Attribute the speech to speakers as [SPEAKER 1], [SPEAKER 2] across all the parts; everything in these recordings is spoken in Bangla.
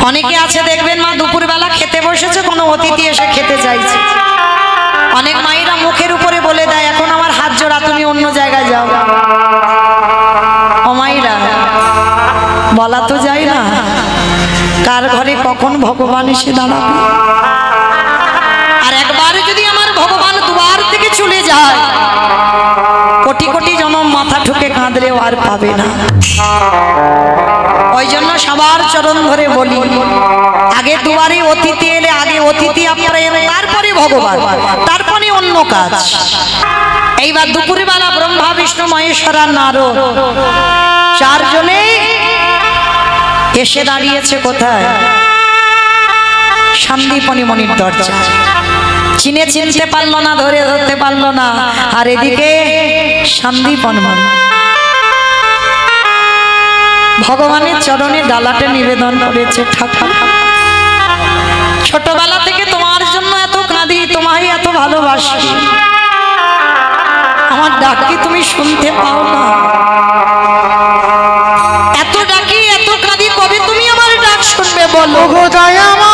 [SPEAKER 1] অনেকে আছে দেখবেন মা দুপুরবেলা খেতে বসেছে, কোনো অতিথি এসে খেতে চাইছে, অনেক মায়েরা মুখের উপরে বলে দেয় এখন আমার হাত জোড়া, তুমি অন্য জায়গায় যাও। ও মায়েরা, বলা তো যায় না কার ঘরে কখন ভগবান এসে দাঁড়াবে। আর একবার যদি আমার ভগবান দুয়ার থেকে চলে যায়, কোটি কোটি জনম মাথা ঠুকে কাঁদলেও আর পাবে না। ওই জন্য সবার চরণ ধরে বলি, আগে দুয়ারে অতিথি এলে, আগে অতিথি আপনারা এলে, তারপরে ভগবান, তারপরে অন্য কাজ। এইবার দুপুরবেলা ব্রহ্মা বিষ্ণু মহেশ্বর আর নারদ চারজনে এসে দাঁড়িয়েছে কোথায়? সন্দীপনী মণির দরজা। চিনতে পারলো না, ধরতে পারলো না। আর এদিকে সন্দীপনী মণি ভগবানের চরণে ডালাটা নিবেদন করেছে, ঠাকুর ছোটবেলা থেকে তোমার জন্য এত কাঁদি, তোমায় এত ভালোবাসি, আমার ডাক কি তুমি শুনতে পাও না? এত ডাকি, এত কাঁদি, কবে তুমি আমার ডাক শুনবে বলো গো দয়া মা।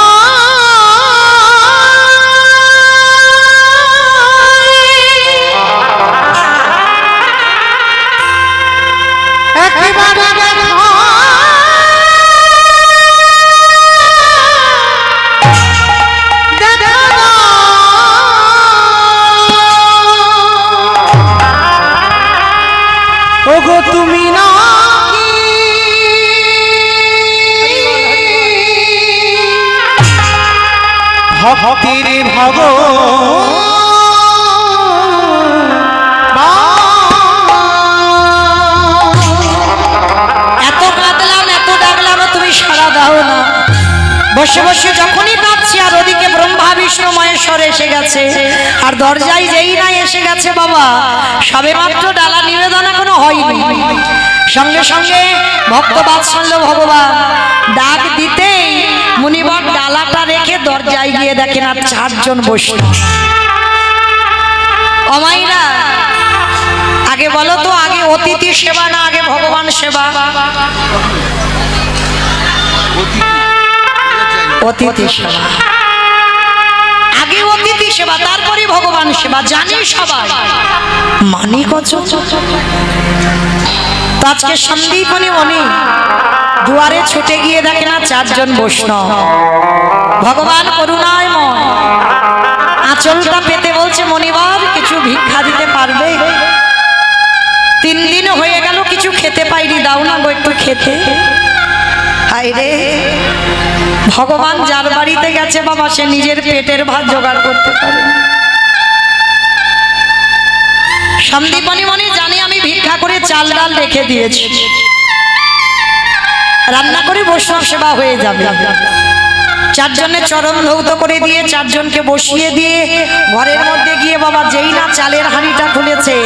[SPEAKER 2] ওগো তুমি না ভক্তির ভগ,
[SPEAKER 1] এত কাঁদলাম, এত ডাকলাম, তুমি সাড়া দাও না। বসে বসে যখনই কাঁদছি, আর ওদিকে ব্রহ্মা বিষ্ণু মহেশ্বর এসে গেছে, আর দরজায় যেই না এসে গেছে বাবা, সবে মাত্র ডালা নিবেদন এখনো হয়নি, সঙ্গে সঙ্গে ভক্ত বাৎসল্য ভগবান ডাক দিতেই মুনিবর ডালাটা রেখে দরজায় গিয়ে দেখেন আর চারজন বসে। অমাইরা, আগে বলো তো, আগে অতিথি সেবা না আগে ভগবান সেবা? অতিথি সেবা, আগে অতিথি সেবা, তারপরে ভগবান সেবা, জানি সবাই, মানি কত। আজকে সন্দীপনী মণি দুয়ারে ছুটে গিয়ে দেখে না চারজন বৈষ্ণব। ভগবান করুণাময় আঁচলটা পেতে বলছে, মণিবর কিছু ভিক্ষা দিতে পারবে? 3 দিন হয়ে গেল কিছু খেতে পাইনি, দাও না গো একটু খেতে। হায় রে, ভগবান যার বাড়িতে গেছে বাবা, সে নিজের পেটের ভাত জোগাড় করতে পারে। সন্দীপনী মণি জানি আমি ভিক্ষা করে চাল ডাল রেখে দিয়েছি, রান্না করে বৈষ্ণব সেবা হয়ে যাবে। চারজনের চরণ ধৌত করে দিয়ে চারজনকে বসিয়ে দিয়ে ঘরের মধ্যে গিয়ে বাবা যেই না চালের হাঁড়িটা খুলেছে,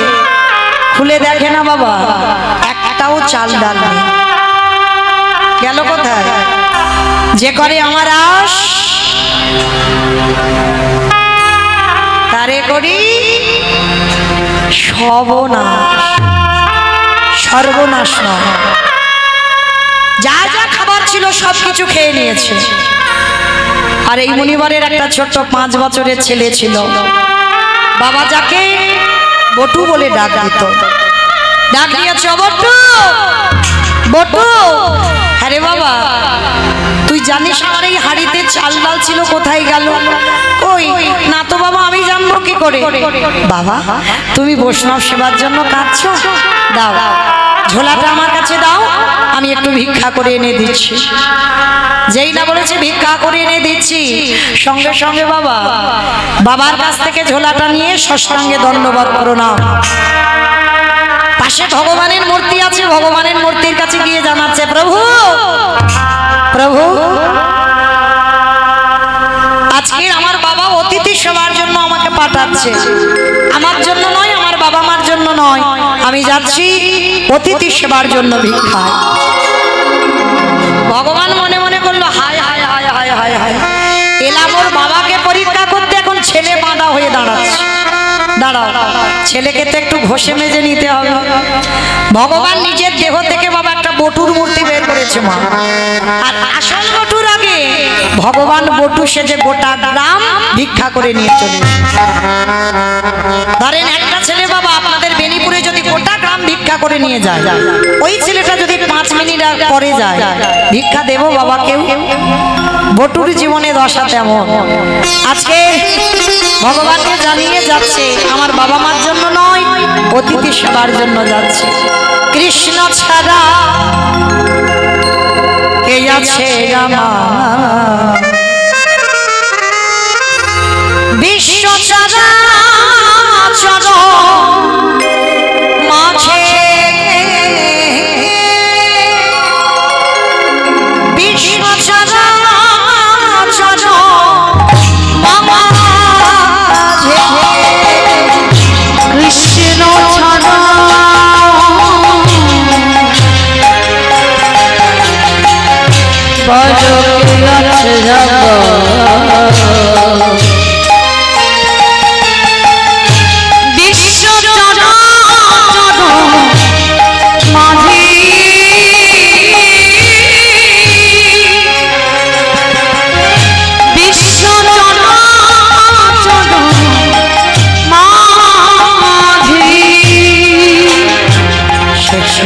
[SPEAKER 1] খুলে দেখে না বাবা একটাও চাল ডাল নেই। গেল কোথায়? যে করে আমার আশ তারে করি সর্বনাশ। সর্বনাশ নয়, যা যা খাবার ছিল সবকিছু খেয়ে নিয়েছে। আর এই মুনিবরের একটা ছোট্ট 5 বছরের ছেলে ছিল, বাবা যাকে বটু বলে ডাক দিত। ডাক দিয়েছে, বটু বটু। আরে বাবা, তুই জানিস আমার এই হাড়িতে চাল ডাল ছিল, কোথায় গেল? ওই না তো বাবা, আমি জানবো কি করে? বাবা তুমি বৈষ্ণব সেবার জন্য কাঁদছো, দাও ঝোলাটা আমার কাছে দাও, আমি একটু ভিক্ষা করে এনে দিচ্ছি। যেই না বলেছে ভিক্ষা করে এনে দিচ্ছি, সঙ্গে সঙ্গে বাবা বাবার কাছ থেকে ঝোলাটা নিয়ে ষষ্ঠাঙ্গে দণ্ডবত প্রণাম। পাশে ভগবানের মূর্তি আছে, ভগবানের মূর্তির কাছে গিয়ে জানাচ্ছে, প্রভু প্রভু আজকে আমার বাবা অতিথি সেবার জন্য আমাকে পাঠাচ্ছে, আমার জন্য নয়, আমার বাবা মার জন্য নয়, আমি যাচ্ছি অতিথি সেবার জন্য ভিক্ষায়। ভগবান মনে মনে করলো, হায় হায় হায় হায় হায় হায়, এলাম ওর বাবাকে পরীক্ষা করতে, এখন ছেলে বাঁধা হয়ে দাঁড়াচ্ছে। দাঁড়াও, ছেলেকে তো একটু ঘষে মেজে নিতে হবে। ভগবান নিজের দেহ থেকে বাবা একটা বটুর মূর্তি বের করেছে মা, আর আসল বটুর আগে ভগবান বটু সেজে গোটা গ্রাম ভিক্ষা করে নিয়ে চলে এসেছে। ধরেন একটা ছেলে বাবা আপনাদের বেনিপুরে যদি গোটা গ্রাম ভিক্ষা করে নিয়ে যায়, ওই ছেলেটা যদি 5 মিনিট পরে যায়, ভিক্ষা দেবো বাবা কেউ? বটুর জীবনে দশা তেমন। আজকে ভগবানকে জানিয়ে যাচ্ছে আমার বাবা মার জন্য নয়, অতিথি সেবার জন্য যাচ্ছে। কৃষ্ণ ছাড়া কে আছে আমার, বিশ্ব চরাচর মাঝে বিশ্ব চরাচর মাঝে কৃষ্ণ ছাড়া বিশ্ব চরাচর মাঝে বিশ্ব চরাচর মাঝে শেষ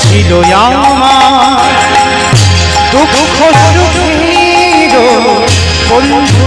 [SPEAKER 2] ছিল আমার দুঃখ সুখের বন্ধু,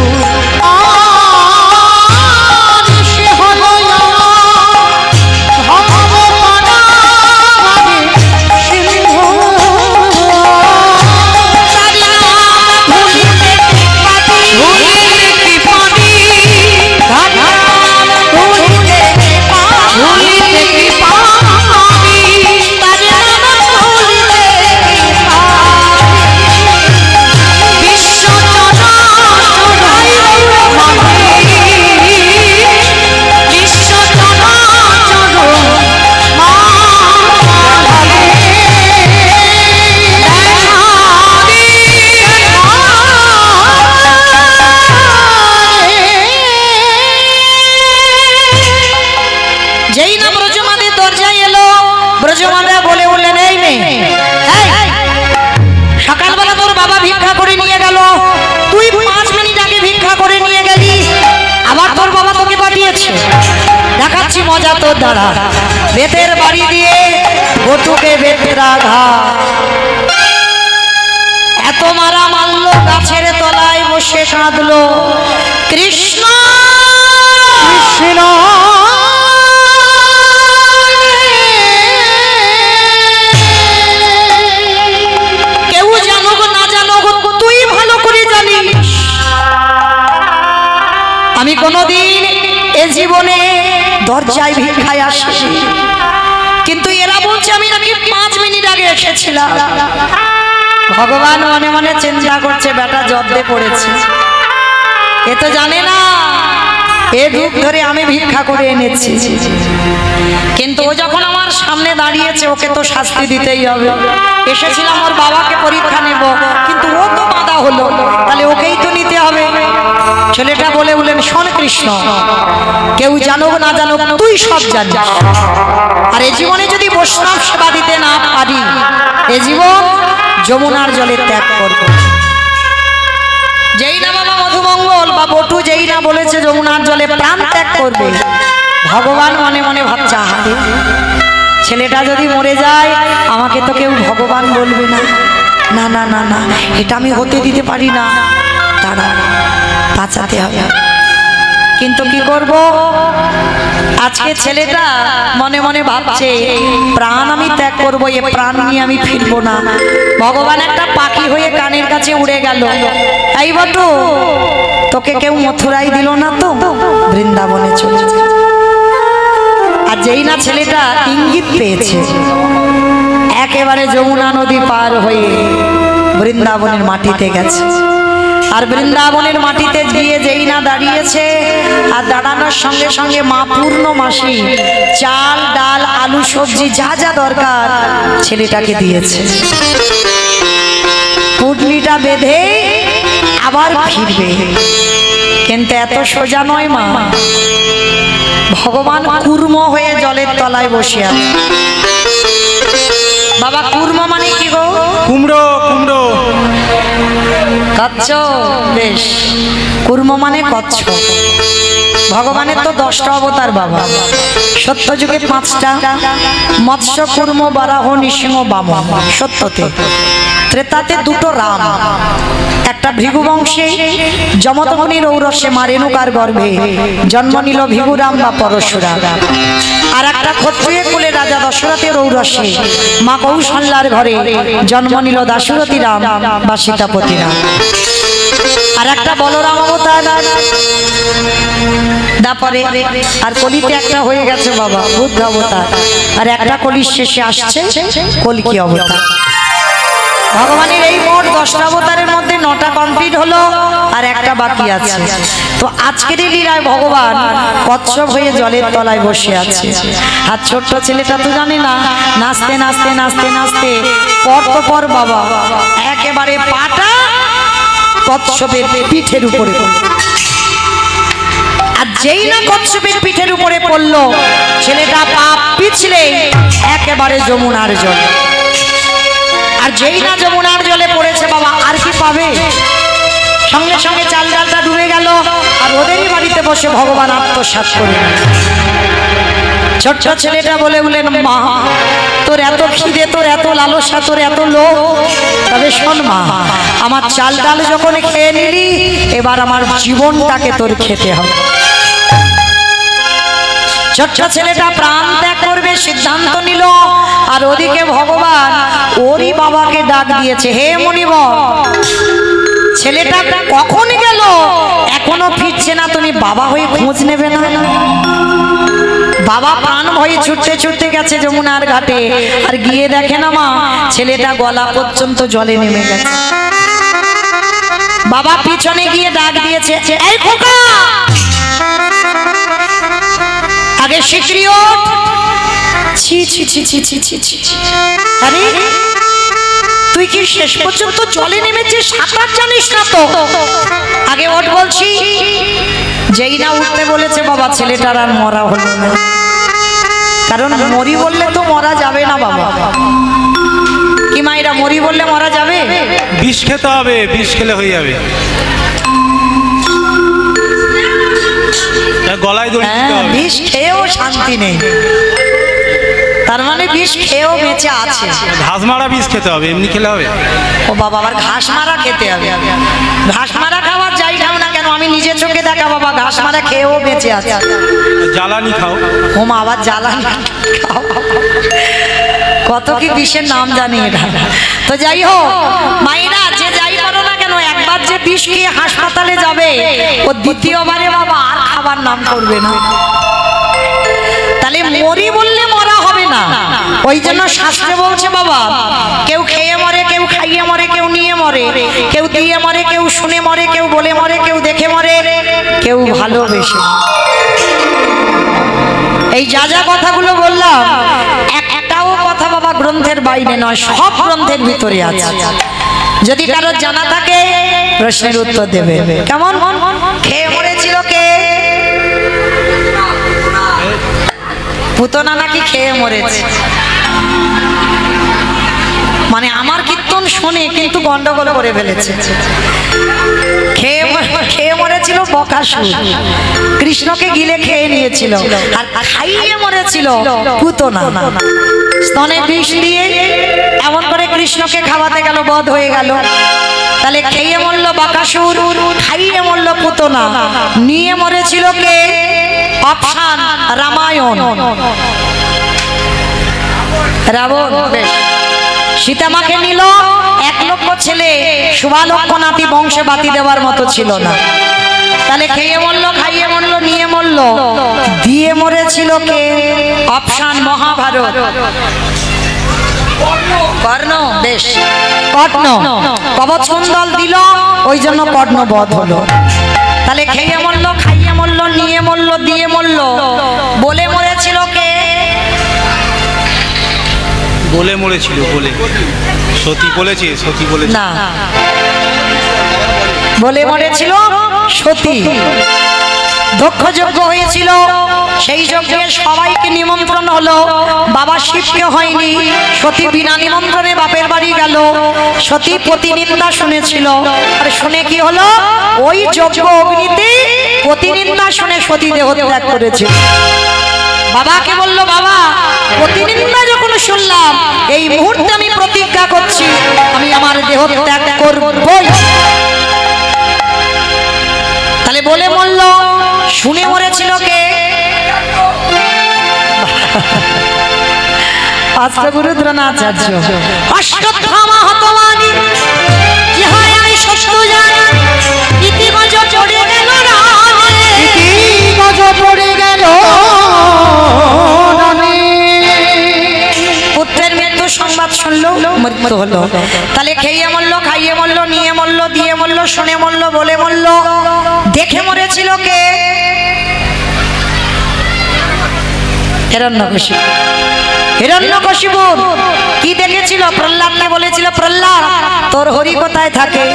[SPEAKER 2] সকালবেলা তোর বাবা ভিক্ষা করে নিয়ে গেল, তুই 5 মিনিট আগে ভিক্ষা করে নিয়ে গেলি, আবার তোর বাবা তোকে পাঠিয়েছে। দেখাচ্ছি মজা তোর দ্বারা। বেতের বাড়ি দিয়ে বটুকে বেতের আঘাত, এত মারা মারলো, গাছের তলায় বসে কাঁদলো, কৃষ্ণ কৃষ্ণ আমি কোনদিন এ জীবনে দরজায় ভিক্ষায় আসিনি, কিন্তু এরা বলছে আমি নাকি 5 মিনিট আগে এসেছিলাম। ভগবান মনে মনে চিন্তা করছে বেটা জব্দে পড়েছে, এ তো জানে না এ রূপ ধরে আমি ভিক্ষা করে এনেছি। কিন্তু ও যখন আমার সামনে দাঁড়িয়েছে ওকে তো শাস্তি দিতেই হবে। এসেছিলাম ওর বাবাকে পরীক্ষা নেব, কিন্তু ও তো বাধা হলো, তাহলে ওকেই তো নিতে হবে। ছেলেটা বললেন শোন কৃষ্ণ, কেউ জানুক না জানুক তুই সব জানিস, আর এ জীবনে যদি বৈষ্ণব সেবা দিতে না পারি, এ জীবন যমুনার জলে ত্যাগ করব। যেই না বাবা মধুমঙ্গল বা বটু যেই না বলেছে যমুনার জলে প্রাণ ত্যাগ করবে, ভগবান মনে মনে ভাবছে আহারে ছেলেটা যদি মরে যায় আমাকে তো কেউ ভগবান বলবে না, না না না না এটা আমি হতে দিতে পারি না, তারা বাঁচাতে হবে। কিন্তু কি করব, আজকে ছেলেটা মনে মনে ভাবছে প্রাণ আমি ত্যাগ করব, এ প্রাণ নিয়ে আমি ফিরবো না। ভগবান একটা পাখি হয়ে কানের কাছে উড়ে গেল, এই বটু তোকে কেউ মথুরাই দিল না তো, বৃন্দাবনে চলে যা। আর যেই না ছেলেটা ইঙ্গিত পেয়েছে, একেবারে যমুনা নদী পার হয়ে বৃন্দাবনের মাটিতে গেছে। আর বৃন্দাবনের মাটিতে গিয়ে যেই না দাঁড়িয়েছে, আর দাঁড়ানোর সঙ্গে সঙ্গে মা পূর্ণমাসী
[SPEAKER 1] চাল ডাল আলু সবজি যা যা দরকার ছেলেটাকে দিয়েছে। পুটলিটা বেঁধে আবার ফিরবে, কিন্তু এত সোজা নয় মা। ভগবান কুর্ম হয়ে জলের তলায় বসে আছে। বাবা কুর্ম মানে কি গো?
[SPEAKER 3] কুমড়ো। কুমড়ো
[SPEAKER 1] কচ্ছ, বেশ। কুর্ম মানে কচ্ছ। ভগবানের তো 10টা অবতার বাবা। সত্য যুগে 5টা, মৎস্য কুর্ম বারাহ নৃসিংহ বামন সত্যতে। ত্রেতাতে 2টো রাম, একটা ভৃগু বংশে যমদগ্নির ঔরসে মা রেণুকার গর্ভে জন্ম নিল ভৃগুরাম বা পরশুরাম। আর একটা ক্ষত্রিয় কুলে রাজা দশরথের ঔরসে মা কৌশল্যার ঘরে জন্ম নিল দাশরথী রাম বা সীতাপতি রাম। আর একটা বলরাম অবতার, তারপরে আর কলিতে একটা হয়ে গেছে বাবা বুদ্ধ অবতার। আর একটা কলির শেষে আসছে কলকি অবতার। ভগবানের এই মোট 10টা অবতারের মধ্যে 9টা কমপ্লিট হলো, আর একটা বাকি আছে। তো আজকের এই লীলায় ভগবান কচ্ছপ হয়ে জলের তলায় বসে আছে। আর ছোট্ট ছেলেটা তো জানে না, নাচতে নাচতে নাচতে নাচতে পর তো পর বাবা একেবারে পাটা কচ্ছপের পিঠের উপরে পড়ল। আর যেই না কচ্ছপের পিঠের উপরে পড়লো, ছেলেটা পা পিছলে একেবারে যমুনার জলে। আর যেই না যমুনার জলে পড়েছে বাবা, আর কি পাবে? সঙ্গে সঙ্গে চাল ডালটা ডুবে গেল। আর ওদেরই বাড়িতে বসে ভগবান আত্মসাৎ করে। ছোট্ট ছেলেটা বলে উঠলেন, মা তোর এত খিদে, তোর এত লালসা, তোর এত লোভ, তবে শোন মা, আমার চাল ডাল যখন খেয়ে নিলি, এবার আমার জীবনটাকে তোর খেতে হবে। ছোট্ট ছেলেটা প্রাণ ত্যাগ করবে সিদ্ধান্ত নিল। আর ওদিকে ভগবান ওরই বাবাকে ডাক দিয়েছে, হে মুনিবর, ছেলেটা কখন গেল, এখনো ফিরছে না, তুমি বাবা হয়ে খোঁজ নেবে না? বাবা প্রাণ ভয়ে ছুটতে ছুটতে গেছে যমুনার ঘাটে। আর গিয়ে দেখে না মা, ছেলেটা গলা পর্যন্ত জলে নেমে গেছে। বাবা পিছনে গিয়ে ডাক দিয়েছে, এই খোকা, আগে শিগগিরই ওঠ। ছি ছি ছি ছি ছি ছি ছি। আরে তুই কি শেষ পর্যন্ত জলে নেমেছিস? সাঁতার জানিস না তো? আগে ওঠ বলছি। যেই না উঠতে বলেছে বাবা, ছেলেটার আর মরা হলো না। কারণ মরি বললে তো মরা যাবে না বাবা। কি মায়েরা, মরি বললে মরা যাবে?
[SPEAKER 3] বিষ খেতে হবে, বিষ খেলে হয়ে যাবে। গলায় দড়ি দিতে হবে।
[SPEAKER 1] বিষ খেয়েও শান্তি নেই, তার মানে বিষ খেয়েও বেঁচে আছে।
[SPEAKER 3] ঘাস মারা বিষ খেতে হবে, এমনি খেলে হবে?
[SPEAKER 1] ও বাবা, আবার ঘাস মারা খেতে হবে। ঘাস মারা খাওয়ার যাই খাও না কেন, আমি নিজের চোখে দেখা বাবা, ঘাস মারা খেয়েও বেঁচে আছে।
[SPEAKER 3] জ্বালানি খাও।
[SPEAKER 1] ও মা, আবার জ্বালানি খাও, কত কি বিষের নাম জানি এটা। তো যাই হোক মায়েরা, যে যাই করো না কেন, একবার যে বিষ খেয়ে হাসপাতালে যাবে, ও দ্বিতীয়বারে বাবা আর খাবার নাম করবে না। তাহলে মরি বললে মরা হবে না। ওই জন্য শাস্ত্রে বলছে বাবা, কেউ খেয়ে মরে, কেউ খাইয়ে মরে, কেউ নিয়ে মরে, কেউ দিয়ে মরে, কেউ শুনে মরে, কেউ বলে মরে, কেউ দেখে মরে, কেউ ভালোবেসে। এই যা যা কথাগুলো বললাম, একটাও কথা বাবা গ্রন্থের বাইরে নয়, সব গ্রন্থের ভিতরে আছে। যদি কারো জানা থাকে প্রশ্নের উত্তর দেবে। কেমন খেয়ে মরেছিল কে? পুতনা নাকি খেয়ে মরেছে? মানে আমার কীর্তন শুনে কিন্তু গন্ডগোল করে ফেলেছে। খেয়ে মরেছিল বকাসুর, কৃষ্ণকে গিলে খেয়ে নিয়েছিল। আর খাইয়ে মরেছিল পুতনা, স্তনে বিষ দিয়ে এমন করে কৃষ্ণকে খাওয়াতে গেল, বধ হয়ে গেল। তাহলে খেয়ে মরল বকাসুর, খাইয়ে মরল পুতনা, নিয়ে মরেছিল কে? অপশান রামায়ণ, রাবণ। বেশ, সীতামাকে নিল, 1 লক্ষ ছেলে, শুভালক্ষ নাতি, বংশে বাতি দেওয়ার মতো ছিল না। তাহলে খেয়ে মরল, খাইয়ে মরল, নিয়ে মরল, দিয়ে মরেছিল কে? অপশান মহাভারত, কর্ণ। বেশ, কর্ণ কবচকুণ্ডল দিল, ওই জন্য কর্ণ বধ হলো। তাহলে খেয়ে মরল, খাইয়ে মরল, নিয়ে মরল, দিয়ে মরল, বলে মরেছিল কে?
[SPEAKER 3] বলে মরেছিল, বলে সতী বলেছে, সতী বলেছে।
[SPEAKER 2] না, বলে মরেছিল সতী। দক্ষ যজ্ঞ হয়েছিল, সেই যজ্ঞে সবাইকে নিমন্ত্রণ হলো, বাবা শিবকে হয়নি। সতী বিনা নিমন্ত্রণে বাপের বাড়ি গেল। সতী প্রতিনিন্দা শুনেছিল, আর শুনে কি হলো, ওই যজ্ঞ অগ্নিতে প্রতিনিন্দা শুনে সতী দেহ ত্যাগ করেছে। বাবাকে বলল, বাবা প্রতিনিন্দা যখন শুনলাম, এই মুহূর্তে আমি প্রতিজ্ঞা করছি আমি আমার দেহ ত্যাগ করবই। তাহলে বলে মরল, শুনে মরেছিল কে? আস্তাগুরু দ্রোণাচার্য। অশ্বত্থামা হতমানি, কি হয় আমি সত্য জানি, ইতিগজ পড়ে গেল রানে, ইতিগজ পড়ে গেল রানে। পুত্রের মৃত্যু সংবাদ শুনলো, মৃত্যু হলো। তাহলে খেয়ে মরলো, খাইয়ে মরলো, নিয়ে মরলো, দিয়ে মরলো, শুনে মরলো, বলে মরলো। দেখে মরেছিল কে? হিরণ্যকশিপু। হিরণ্যকশিপু কি দেখেছিল? প্রহ্লাদকে বলেছিল, প্রহ্লাদ তোর হরি কোথায় থাকে?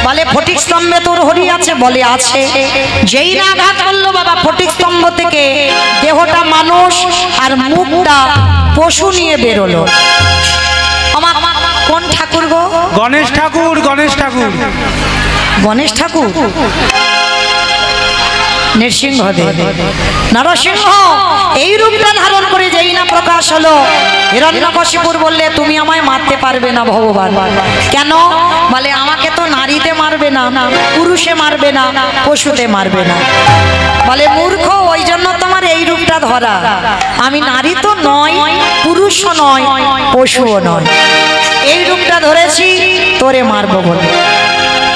[SPEAKER 2] বলে ফটিক স্তম্ভে তোর হরি আছে। বলে আছে। যেই না আঘাত করলো বাবা ফটিক স্তম্ভ থেকে, দেহটা মানুষ আর মুখটা পশু নিয়ে বেরোলো। আমার কোন ঠাকুর গো?
[SPEAKER 3] গণেশ ঠাকুর, গণেশ ঠাকুর।
[SPEAKER 2] গণেশ ঠাকুর, নৃসিংহদেব, নরসিংহ এই রূপটা ধারণ করে যেই না প্রকাশ হলো, হিরণ্যকশিপুর বললে তুমি আমায় মারতে পারবে না ভগবান। কেন? বলে আমাকে তো নারীতে মারবে না, পুরুষে মারবে না, পশুতে মারবে না। বলে মূর্খ, ওই জন্য তোমার এই রূপটা ধরা। আমি নারী তো নয়, পুরুষও নয়, পশুও নয়, এই রূপটা ধরেছি তোরে মারবো বলে।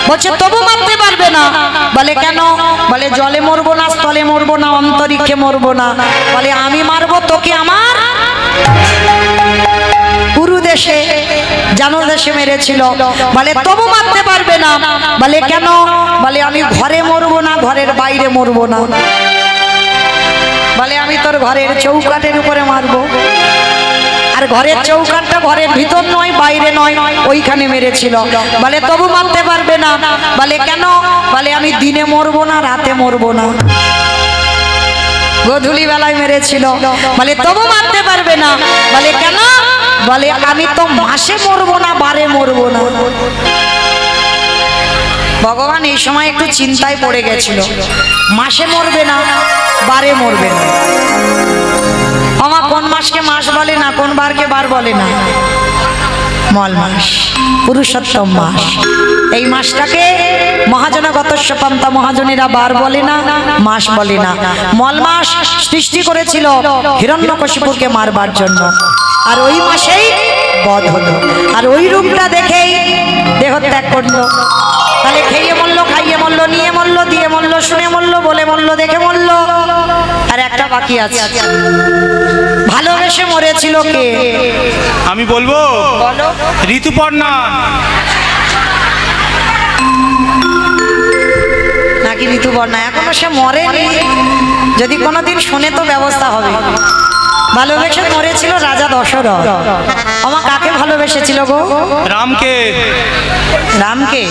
[SPEAKER 2] বলছে তবু মারতে পারবে না। বলে কেন? বলে জলে মরবো না, স্থলে মরবো না, অন্তরিক্ষে মরবো না। বলে আমি মারবো তোকে আমার পুরু দেশে, জানো দেশে মেরেছিল। বলে তবু মারতে পারবে না। বলে কেন? বলে আমি ঘরে মরবো না, ঘরের বাইরে মরবো না। বলে আমি তোর ঘরের চৌকাঠের উপরে মারবো। আর ঘরের চৌকাঠটা ঘরের ভিতর নয়, বাইরে নয়, ওইখানে মেরেছিল। বলে তবু মারতে পারবে না। বলে কেন? বলে আমি দিনে মরবো না, রাতে মরবো না, গোধূলি বেলায় মেরেছিল। বলে তবু মারতে পারবে না। বলে কেন? বলে আমি তো মাসে মরবো না, বারে মরবো না। ভগবান এই সময় একটু চিন্তায় পড়ে গেছিল, মাসে মরবে না, বারে মরবে না। আমার কোন মাসকে মাস বলে না, কোন বারকে বার বলে না? মল মাস, পুরুষোত্তম মাস। এই মাসটাকে মহাজনগত পান্তা মহাজনেরা বার বলে না, মাস বলে না। মল মাস সৃষ্টি করেছিল হিরণ্যকশিপুরকে মারবার জন্য, আর ওই মাসেই বধ হলো। আর ওই রূপটা দেখেই দেহ ত্যাগ করলো। তাহলে খেয়ে মরলো, খাইয়ে মরলো, নিয়ে মরলো, দিয়ে মরলো, শুনে মরলো, বলে মরলো, দেখে মরলো। আর একটা বাকি আছে, ভালোবেসে মরেছিল কে?
[SPEAKER 3] আমি বলবো, ঋতুপর্ণা।
[SPEAKER 2] নাকি ঋতুপর্ণা? এখনো সে মরেনি, যদি কোনোদিন শুনে তো ব্যবস্থা হবে। ভালোবেসে মরেছিল রাজা দশরথ। আমার কাকে ভালোবেসেছিল গো?
[SPEAKER 3] রামকে।
[SPEAKER 2] রামকে?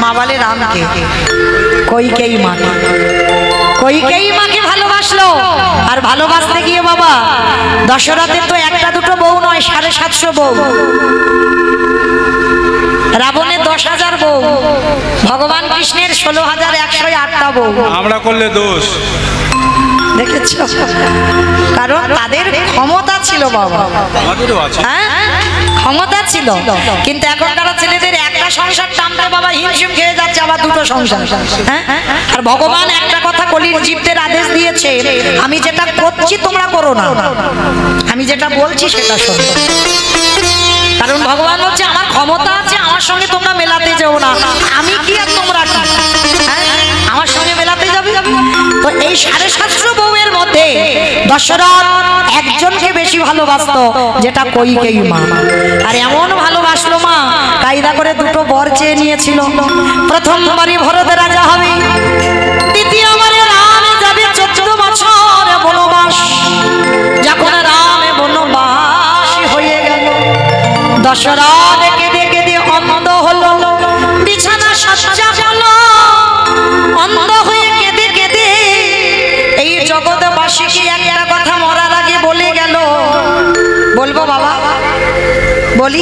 [SPEAKER 2] মা বলে রামকে, কইকেয়ী মাকে। কইকেয়ী মাকে ভালোবাসলো। আর ভালোবাসতে গিয়ে বাবা দশরথের তো একটা দুটো বউ নয়, 750 বউ। রাবণের 10,000 বউ, ভগবান কৃষ্ণের 16,108টা বউ।
[SPEAKER 3] আমরা করলে দোষ।
[SPEAKER 2] দেখেছ? কারণ তাদের ক্ষমতা ছিল বাবা,
[SPEAKER 3] আমাদেরও আছে।
[SPEAKER 2] হ্যাঁ ক্ষমতা ছিল। কিন্তু এখনকার ছেলেদের একটা সংসার টানতে বাবা হিমশিম খেয়ে যাচ্ছে, আবার দুটো সংসার। হ্যাঁ, আর ভগবান একটা কথা কলির জীবদের আদেশ দিয়েছে, আমি যেটা করছি তোমরা করো না, আমি যেটা বলছি সেটা শোনো। কারণ ভগবান হচ্ছে আমার ক্ষমতা আছে, আমার সঙ্গে তোমরা মেলাতে যাও না। আমি কি আর তোমরা কি? আমার সঙ্গে মেলাতে যাবে? তো এই 750 বউয়ের মধ্যে দশরথ একজনকে বেশি ভালোবাসতো, যেটা কইকেয়ী মা। আর এমন ভালোবাসলো মা, কায়দা করে দুটো বর চেয়ে নিয়েছিল। প্রথমবারই ভরত রাজা হবে, দ্বিতীয়বারে রাম যাবে 14 বছর বনবাস। যখন রাম বনবাস
[SPEAKER 1] দশরথ কেঁদে কেঁদে অন্ধ হলো, বিছানা সজ্জা হলো, অন্ধ হয়ে কেঁদে কেঁদে এই জগৎবাসীকে একটা কথা মরার আগে বলে গেল। বলবো বাবা? বলি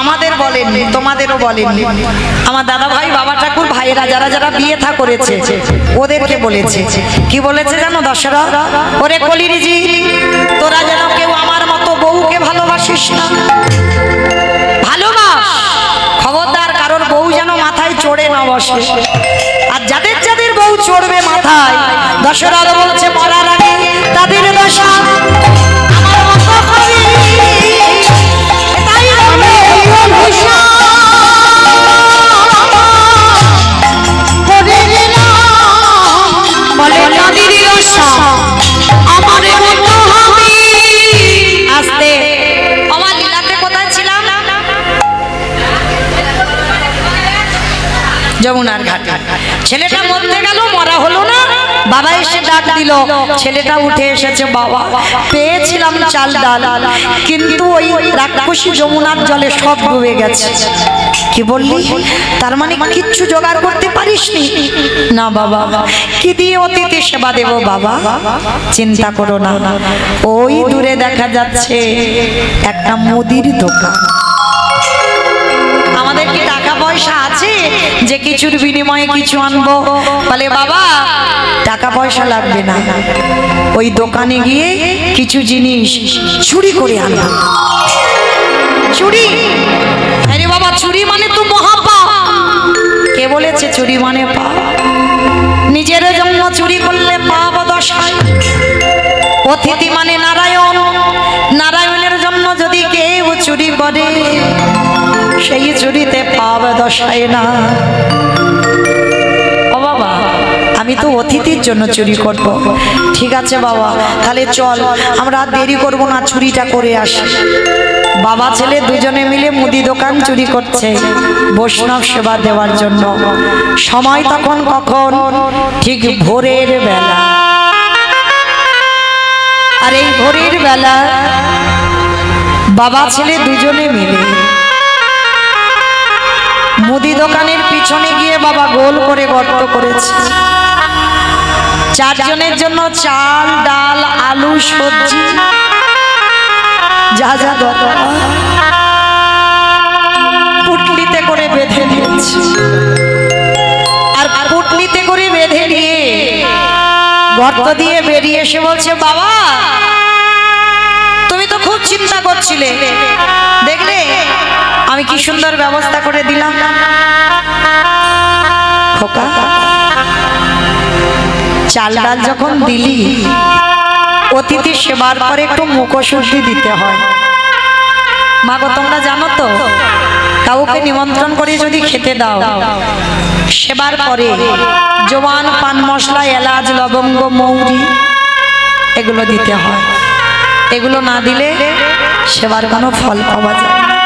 [SPEAKER 1] আমাদের বলেননি, তোমাদেরও বলেননি। আমার দাদা ভাই, বাবা ঠাকুর, ভাইয়েরা যারা যারা বিয়ে থা করেছে ওদেরকে বলেছে। কি বলেছে জানো দশরথ? ওরে কলিরিজি, তোরা যেন কেউ আমার মতো বউকে ভালোবাসিস না। ভালোবাস, খবরদার কারোর বউ যেন মাথায় চড়ে না বসে। আর যাদের যাদের বউ চড়বে মাথায়, দশরথ বলছে মরার আগে তাদের দশা আমার মতো হবে। তাই বলে ভূষণ করে দিলাম, বলে নদীর দশা আমার মতো হবে। আস্তে আমার লীলাতে কোথায় ছিলাম? যমুনার ঘাট। ছেলেটা মরতে গেল, মরা হলো না। বাবা এসে ডাক দিল, ছেলেটা উঠে এসেছে। বাবা, পেয়েছিলাম চাল ডাল, কিন্তু ওই রাক্ষসী যমুনার জলে সব ডুবে গেছে। কি বললি? তার মানে কিচ্ছু জোগাড় করতে পারিসনি? না বাবা। কি দিয়ে অতিথি সেবা দেব বাবা? চিন্তা করো না, ওই দূরে দেখা যাচ্ছে একটা মুদির দোকান। আমাদের কি টাকা পয়সা আছে যে কিছুর বিনিময়ে কিছু আনবো? বলে বাবা টাকা পয়সা লাগবে না, ওই দোকানে গিয়ে কিছু জিনিস চুরি করে আনবো। চুরি? আরে বাবা, চুরি মানে তো মহাপাপ। কে বলেছে চুরি মানে পাপ? নিজের জন্য চুরি করলে পাপ দশায়। অতিথি মানে নারায়ণ, নারায়ণের জন্য যদি কেউ চুরি করে সেই চুরিতে পাপ দশায় না। ও বাবা, আমি তো অতিথির জন্য চুরি করব। ঠিক আছে বাবা, তাহলে চল, আমরা দেরি করব না, চুরিটা করে আসি। বাবা ছেলে দুজনে মিলে মুদি দোকান চুরি করছে বৈষ্ণব সেবা দেওয়ার জন্য। সময় তখন কখন? ঠিক ভোরের বেলা। আর এই ভোরের বেলা বাবা ছেলে দুজনে মিলে মুদি দোকানের পিছনে গিয়ে বাবা গোল করে গর্ত করেছে। চারজনের জন্য চাল, ডাল, আলু, সবজি যা যা দরকার পুটলিতে করে বেঁধে নিয়েছে। আর পুটলিতে করে বেঁধে নিয়ে গর্ত দিয়ে বেরিয়ে এসে বলছে, বাবা তুমি তো খুব চিন্তা করছিলে, দেখলে আমি কি সুন্দর ব্যবস্থা করে দিলাম। খোকা, চাল ডাল যখন দিলি, অতিথি সেবার পরে একটু মুখশুদ্ধি দিতে হয়। মা গো, তোমরা জানো তো, কাউকে নিমন্ত্রণ করে যদি খেতে দাও, সেবার পরে জোয়ান, পান মশলা, এলাচ, লবঙ্গ, মৌরি এগুলো দিতে হয়। এগুলো না দিলে সেবার কোনো ফল পাওয়া যায় না।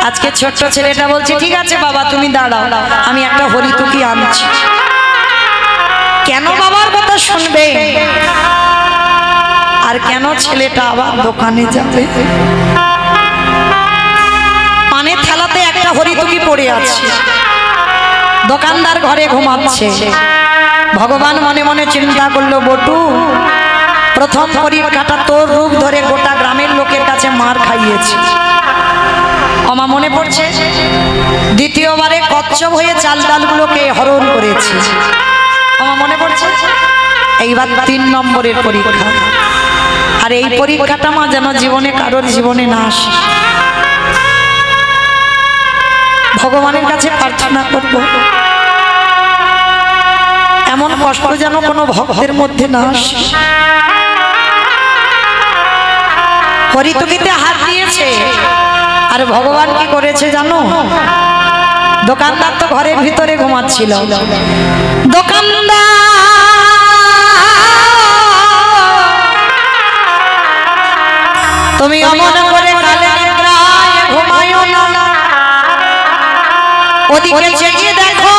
[SPEAKER 1] আজকে ছোট্ট ছেলেটা বলছে, ঠিক আছে বাবা তুমি দাঁড়াও, আমি একটা হরিতুকি আনছি। কেন বাবার কথা শুনবে? আর কেন ছেলেটা আবার দোকানে যাবে? পানের থালাতে একটা হরিতুকি পড়ে আছে, দোকানদার ঘরে ঘুমাচ্ছে। ভগবান মনে মনে চিন্তা করলো, বটু প্রথম পরীক্ষাটা তোর রূপ ধরে গোটা গ্রামের লোকের কাছে মার খাইয়েছে। আমার মনে পড়ছে দ্বিতীয়বারে কচ্ছপ হয়ে চাল ডালগুলোকে হরণ করেছে। আমার মনে পড়ছে এইবার 3 নম্বরের পরীক্ষা। আর এই পরীক্ষাটা মা যেন জীবনে কারোর জীবনে না আসে। ভগবানের কাছে প্রার্থনা করব, এমন কষ্ট যেন কোনো ভক্তের মধ্যে না আসে। হরিতুকিতে হাত দিয়েছে, আর ভগবান কি করেছে জানো? দোকানদার তো ঘরের ভিতরে ঘুমাচ্ছিল। দোকানদার তুমি অমন করে কালে নিদ্রায় ঘুমায়ো না, ওদিকে চেয়ে দেখো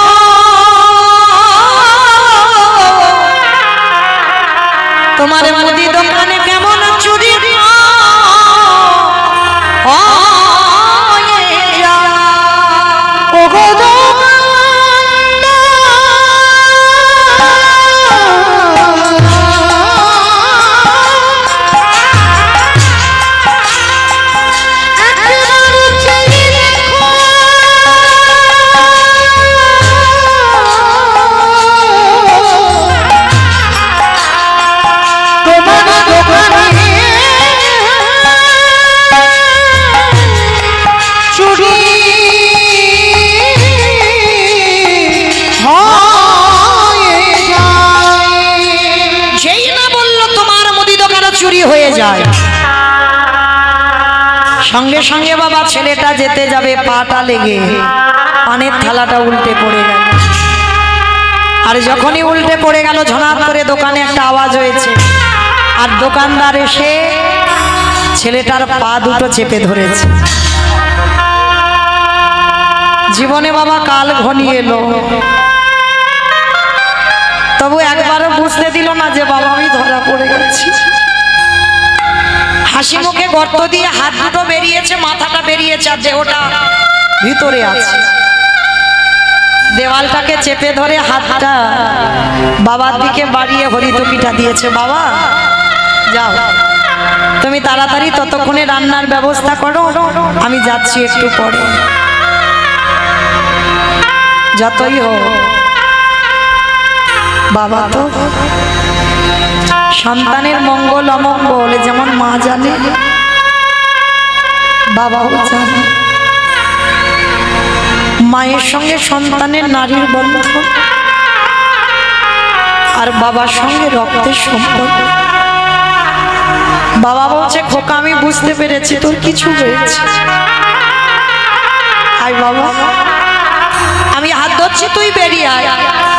[SPEAKER 1] তোমার মুদি দোকানে কেমন চুরি। সঙ্গে সঙ্গে বাবা ছেলেটা যেতে যাবে, পাটা লেগে পানের থালাটা উল্টে পড়ে গেল। আর যখনই উল্টে পড়ে গেল ঝনাত করে দোকানে একটা আওয়াজ হয়েছে, আর দোকানদার এসে ছেলেটার পা দুটো চেপে ধরেছে। জীবনে বাবা কাল ঘনিয়ে এলো, তবু একবারও বুঝতে দিল না যে বাবা আমি ধরা পড়ে গেছি। হাসি মুখে গর্ত দিয়ে হাত দুটো বেরিয়েছে, মাথাটা বেরিয়েছে, আর দেহটা ভিতরে আছে। দেওয়ালটাকে চেপে ধরে হাতটা বাবার দিকে বাড়িয়ে হরিতকিটা দিয়েছে। বাবা যাও, তুমি তাড়াতাড়ি ততক্ষণে রান্নার ব্যবস্থা করো, আমি যাচ্ছি একটু পরে। যতই হোক বাবা তো সন্তানের মঙ্গল অমঙ্গল যেমন মা জানে, বাবাও জানে। মায়ের সঙ্গে সন্তানের নারীর বন্ধন, আর বাবার সঙ্গে রক্তের সম্পর্ক। বাবা বলছে, খোকা আমি বুঝতে পেরেছি তোর কিছু হয়েছে। আয় বাবা, আমি হাত ধরছি, তুই বেরিয়ে আয়।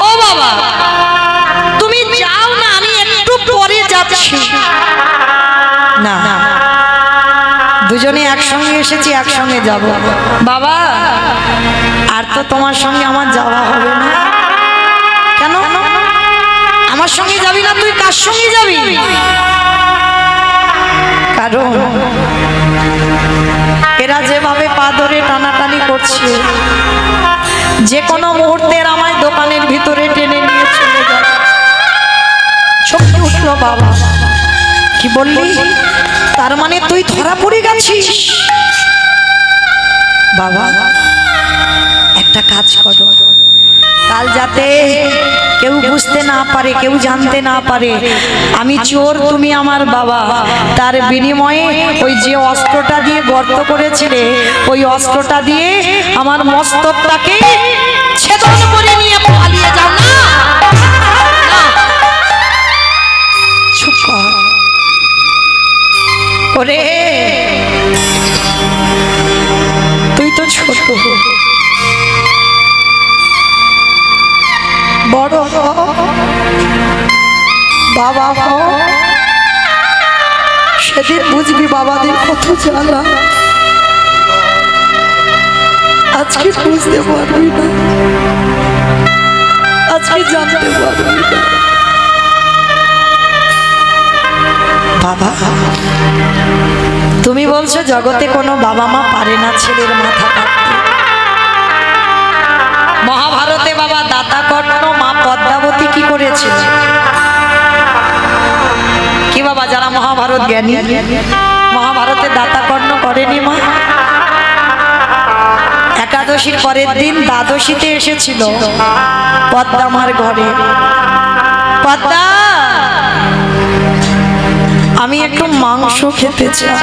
[SPEAKER 1] ও বাবা তুমি যাও না, আমি একটু পরে যাচ্ছি। না, দুজনে একসঙ্গে এসেছি, একসঙ্গে যাব। বাবা আর তো তোমার সঙ্গে আমার যাওয়া হবে না। কেন আমার সঙ্গে যাবি না? তুই কার সঙ্গে যাবি? কারণ এরা যেভাবে পা ধরে টানাটানি করছে, যে কোনো মুহূর্তে আমায় দোকানের ভিতরে টেনে নিয়ে চলে যাবে। চমকে উঠলো বাবা, কি বললি? তার মানে তুই ধরা পড়ে গেছিস? বাবা একটা কাজ করো, কাল যাতে কেউ বুঝতে না পারে, কেউ জানতে না পারে আমি চোর, তুমি আমার বাবা। তার বিনিময়ে ওই যে অস্ত্রটা দিয়ে গর্ত করেছিলে, ওই অস্ত্রটা দিয়ে আমার মস্তকটাকে ছেদন করে নিয়ে পালিয়ে যাও। না চুপ কর ওরে, তুই তো ছোট, বড় বাবা, সেদিন বুঝবি বাবাদের কত জ্বালা। আজকে বুঝতে পারবি না, আজকে জানতে পারবি না। বাবা তুমি বলছো জগতে কোনো বাবা মা পারে না ছেলের মাথা কাটতে। মহাভারতে বাবা দাতা কর্ণ মা পদ্মাবতী কি করেছে? কি বাবা যারা মহাভারত জ্ঞানী, মহাভারতে দাতা কর্ণ করেনি মা? একাদশীর পরের দিন দ্বাদশীতে এসেছিল পদ্মা মার ঘরে। পদ্মা আমি একটু মাংস খেতে চাই।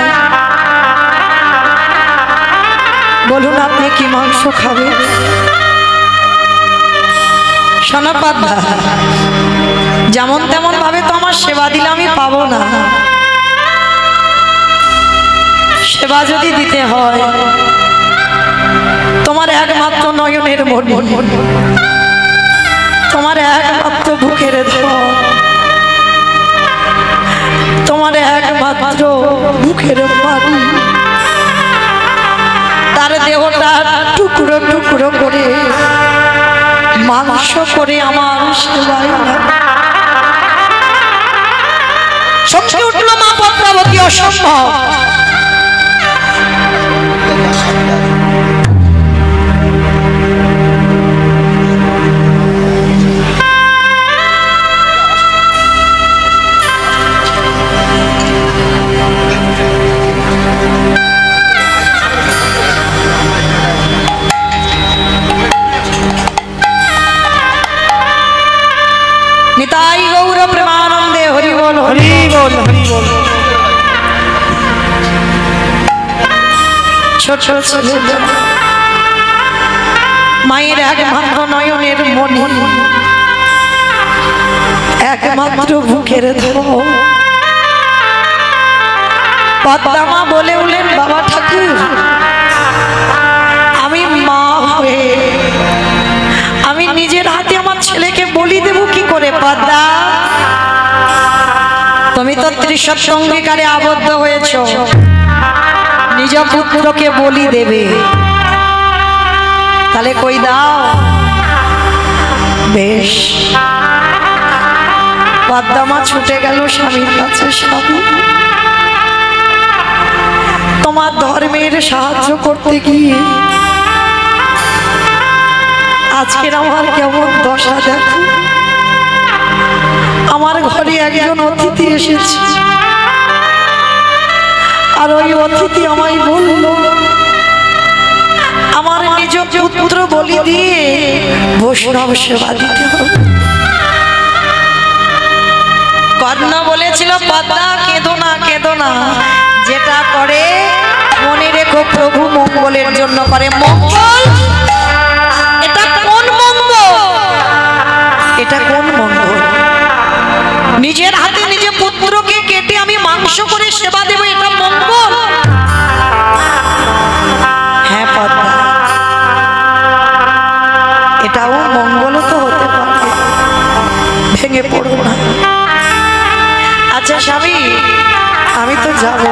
[SPEAKER 1] বলুন আপনি কি মাংস খাবেন? শোনো পদ্মা, যেমন তেমন ভাবে তো আমার সেবা দিলে আমি পাবো না। সেবা যদি দিতে হয় তোমার একমাত্র নয়নের মণি, তোমার একমাত্র বুকের ধর, তোমার একমাত্র বুকের পানি, তার দেহটা টুকরো টুকরো করে মাংস করে আমার সেবায় চমকে উঠল মা পদ্মাবতী। অসম্ভব, ছোট ছেলে মায়ের একমাত্র নয়নের মনি, একমাত্র বুকের ধন। পদ্মা বলে উঠলেন, বাবা ঠাকুর, আমি মা হয়ে আমি নিজের হাতে আমার ছেলেকে বলি দেব কি করে? পদ্মা, তুমি তো ত্রিশত্ব অঙ্গীকারে আবদ্ধ হয়েছ, নিজ পুত্রকে বলি দেবে, তাহলে কই দাও। বেশ, পদ্মা ছুটে গেল স্বামীর কাছে। স্বামী, তোমার ধর্মের সাহায্য করতে গিয়ে আজকের আমার কেমন দশা দেখো। আমার ঘরে একজন অতিথি এসেছে, আর ওই অতিথি আমায় বলল আমার নিজ পুত্র বলি দিয়ে বৈষ্ণব সেবা দিতে হবে। কর্ণ বলেছিল, পদ্মা কেঁদো না, কেঁদো না, যেটা করে মনে রেখো প্রভু মঙ্গলের জন্য করে। মঙ্গল, এটা কোন মঙ্গল? এটা কোন মঙ্গল? নিজের হাতে নিজে পুত্রকে কেটে আমি মাংস করে সেবা দেব, এটা মঙ্গল? হ্যাঁ পদ্মা, এটাও মঙ্গল তো হতে পারে, ভেঙে পড়ো না। আচ্ছা স্বামী, আমি তো যাব,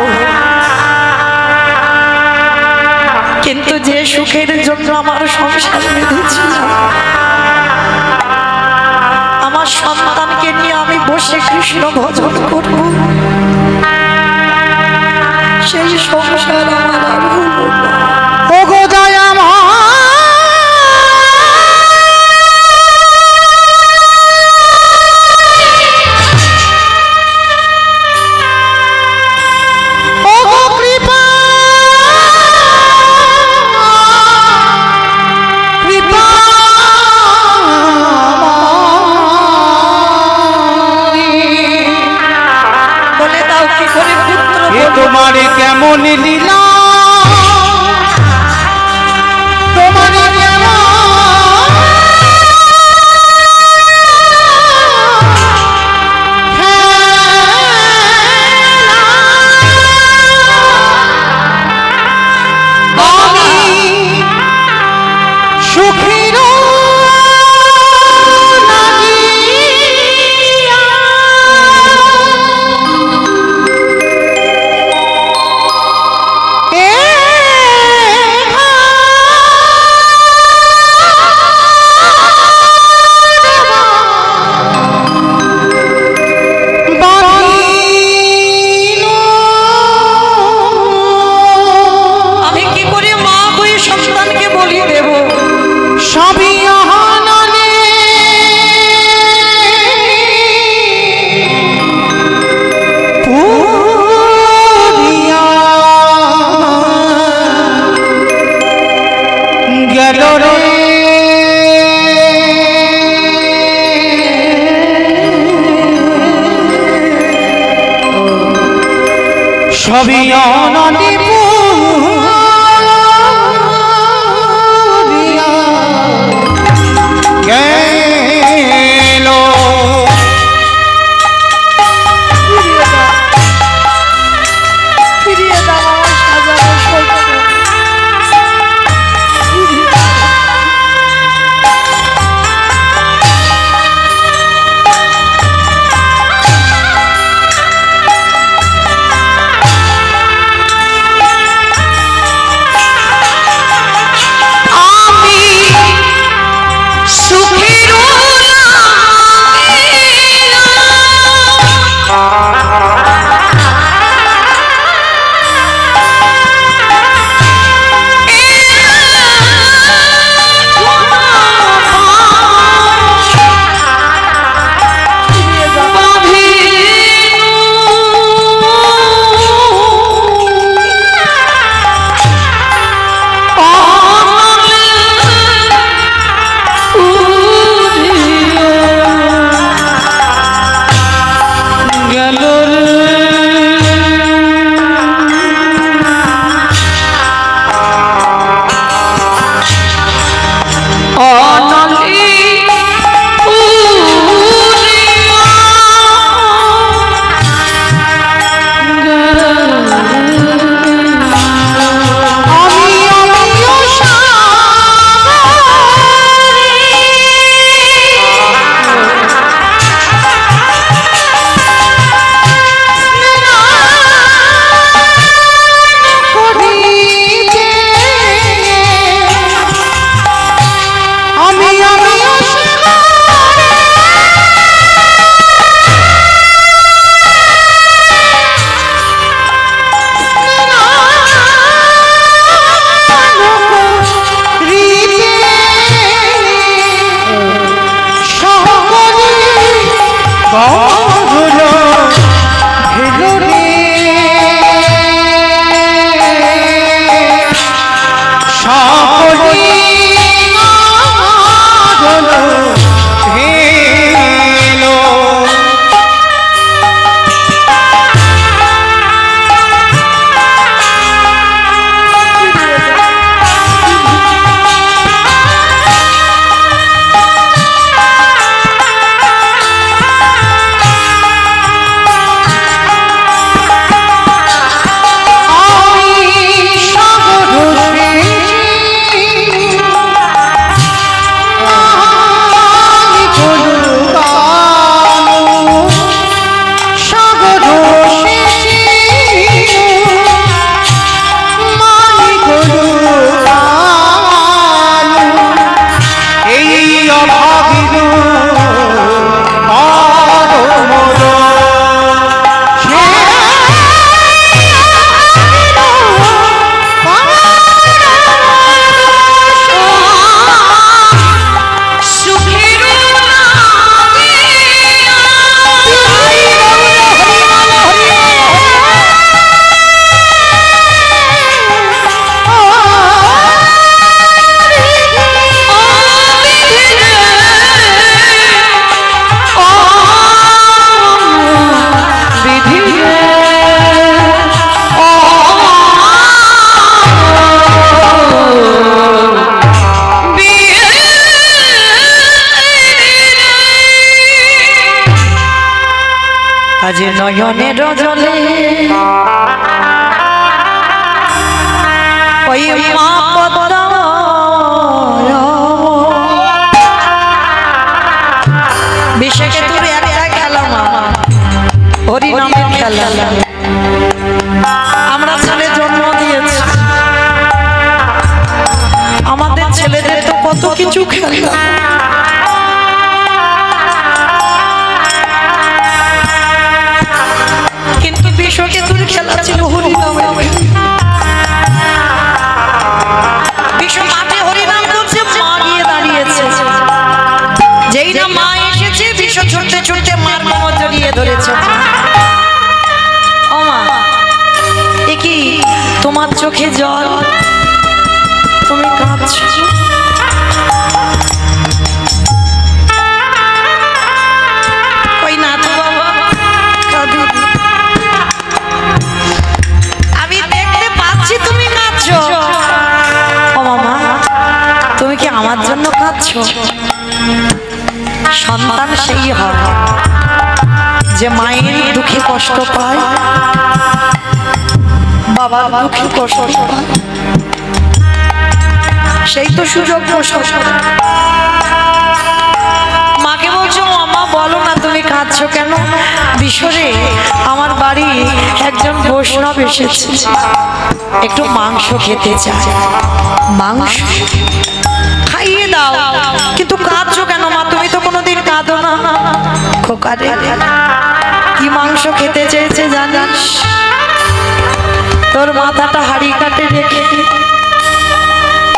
[SPEAKER 1] কিন্তু যে সুখের জন্য আমার সংসার বেঁধেছি, আমার সন্তানকে নিয়ে আমি বসে কৃষ্ণ ভজন করব, সেই সংসার আমার আর হলো না। ওগো দয়া মা,
[SPEAKER 3] তোমার কেমন লীলা, তোমার সুখী সবই অননি গেল।
[SPEAKER 1] ফিরিয়ে দাও আমার সাজানো সৈন্য। হেলো রে সকলি আজ নয়নের জলে ওই মা পদ্মা বিশেষ তোর একটা খেলা মা হরি নামের খেলা আমরা ছেলে জন্ম দিয়েছি আমাদের ছেলেদের তো কত কিছু খেলা বিশ্বকেতুর খেলা ছিল হরিনাম বিশ্ব মাঠে হরিনাম করছে মা গিয়ে দাঁড়িয়েছে যেই না মা এসেছে বিশ্ব ছুটতে ছুটতে মার কোমর জড়িয়ে ধরেছে ও মা এ কি তোমার চোখে জল তুমি কাঁদছো ওই না তো বাবা কাঁদি তুমি কাঁদছো ও মামা তুমি কি আমার জন্য কাঁদছো সন্তান সেই হয় যে মায়ের দুঃখে কষ্ট পায় বাবার দুঃখে কষ্ট পায় সেই তো সুযোগ মাকে বলছো মামা বলো না তুমি কাঁদছো কেন বিশ্বরে আমার বাড়ি একজন বৈষ্ণব এসেছে একটু মাংস খেতে চায় মাংস খাইয়ে দাও কিন্তু কাঁদছো কেন মা তুমি তো কোনোদিন কাঁদো না খোকারে কি মাংস খেতে চেয়েছে জানিস তোর মাথাটা হাড়ি কাটে রেখে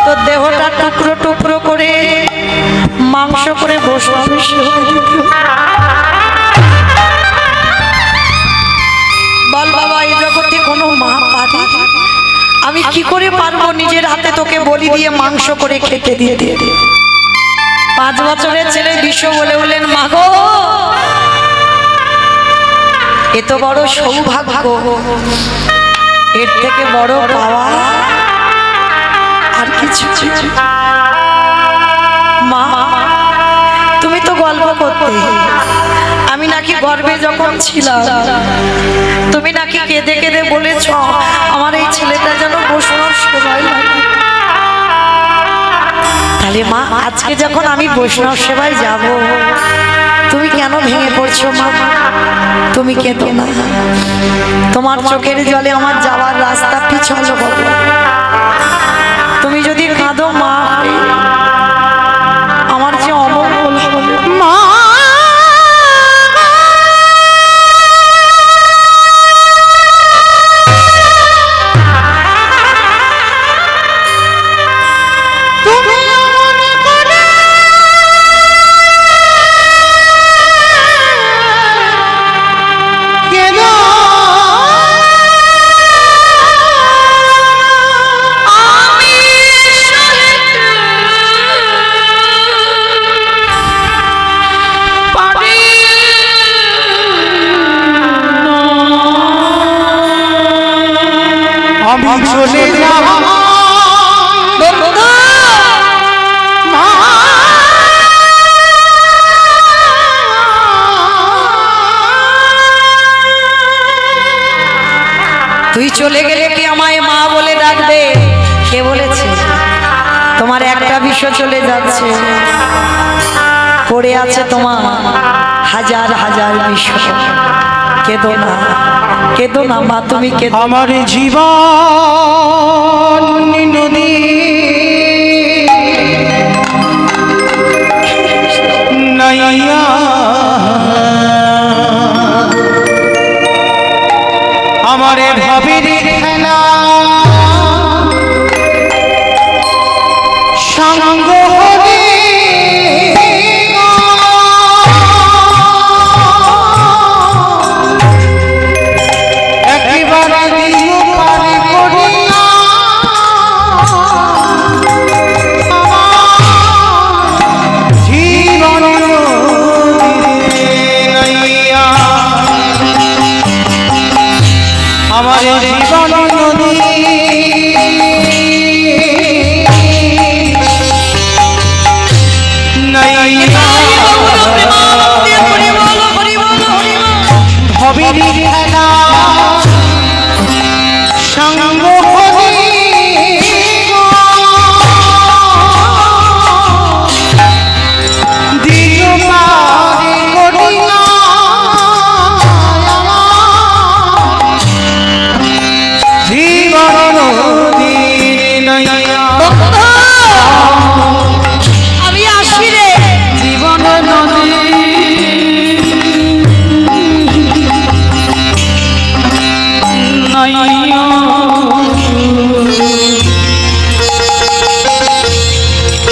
[SPEAKER 1] তোর দেহটা টুকরো টুকরো করে মাংস করে বৈষ্ণব বল বাবা এই জগতে কোনো মা পারে আমি কি করে পারবো নিজের হাতে তোকে বলি দিয়ে মাংস করে খেতে দিয়ে 5 বছরের ছেলে বিশ্ব বলে বললেন মা গো এত বড় সৌভাগ্য এর থেকে বড় পাওয়া আর কিছু মা তুমি তো গল্প করতে আমি নাকি গর্ভে যখন ছিলাম তুমি নাকি কেঁদে কেঁদে বলেছ আমার এই ছেলেটা যেন বৈষ্ণব সেবায় লাগে তাহলে মা আজকে যখন আমি বৈষ্ণব সেবায় যাব তুমি কেন ভেঙে পড়ছো মা তুমি কেঁদো না তোমার চোখের জলে আমার যাওয়ার রাস্তা পিছল হবে তুমি যদি কাঁদো মা আমার যে অমঙ্গল হবে মা
[SPEAKER 2] কেন
[SPEAKER 1] তুই চলে গেলে কি আমায় মা বলে ডাকবে? কে বলেছে? তোমার একটা বিষয় চলে যাচ্ছে, পড়ে আছে তোমার হাজার হাজার বিষয়। কেঁদো না, কেঁদো না মা, তুমি কেঁদো।
[SPEAKER 3] আমার জীবন নদী নাইয়া আমারে ভাবির খেলা সঙ্গ হরে একেবারে দিল পারে করিয়া জীবন নাইয়া আমার জীবন নদী নাইয়া ভবির খেলা সঙ্গ হরি দিল পারে করিয়া জীবন নদী নাইয়া
[SPEAKER 1] আমি আসি রে।
[SPEAKER 3] জীবন নদী নাইয়া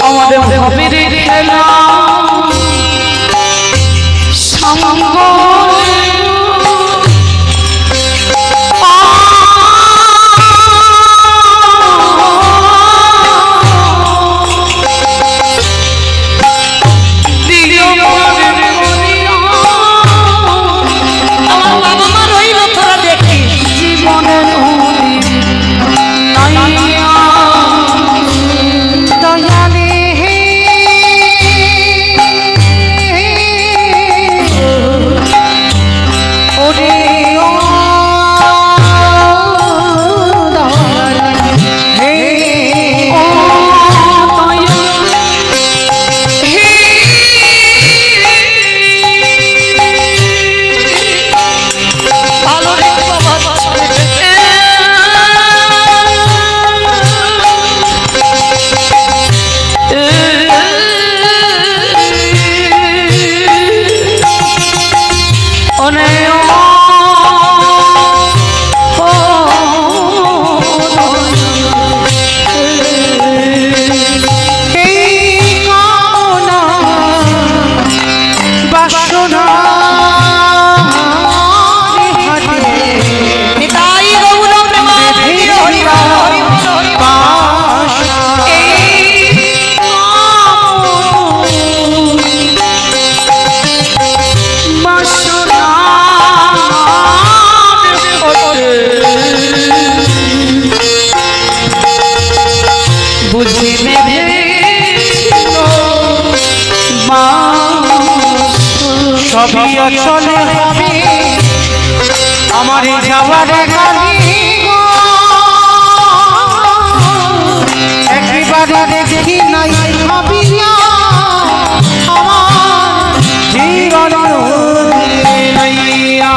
[SPEAKER 3] আমাদের ভাবির খেলা সঙ্গ
[SPEAKER 1] আমার বাবা মা রইল, তোরা দেখিস।
[SPEAKER 3] জীবনের দয়ালে ওরে ও দয়ালে ও
[SPEAKER 1] ভালো রে বাবা। নিতাই গৌর প্রেমানন্দে হরি বল, হরি বল, হরি বল।
[SPEAKER 3] বুঝিলে সবই চলে হবে আমার যাওয়ার গাড়ি একেবারে দেখি নাই ভাবিয়া আমার জীবন নাইয়া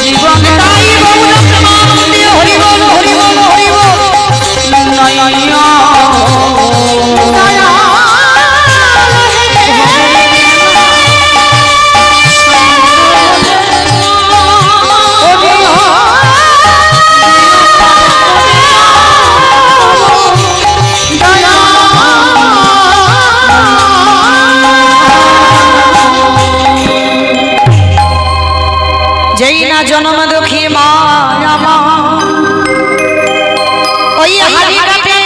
[SPEAKER 3] জীবন
[SPEAKER 1] নিতাই গৌর প্রেমানন্দে হরি বল, হরি বল, হরি বল।
[SPEAKER 3] নাইয়া
[SPEAKER 1] যেই না জন্ম দুঃখী মা ওই হাড়িটাতে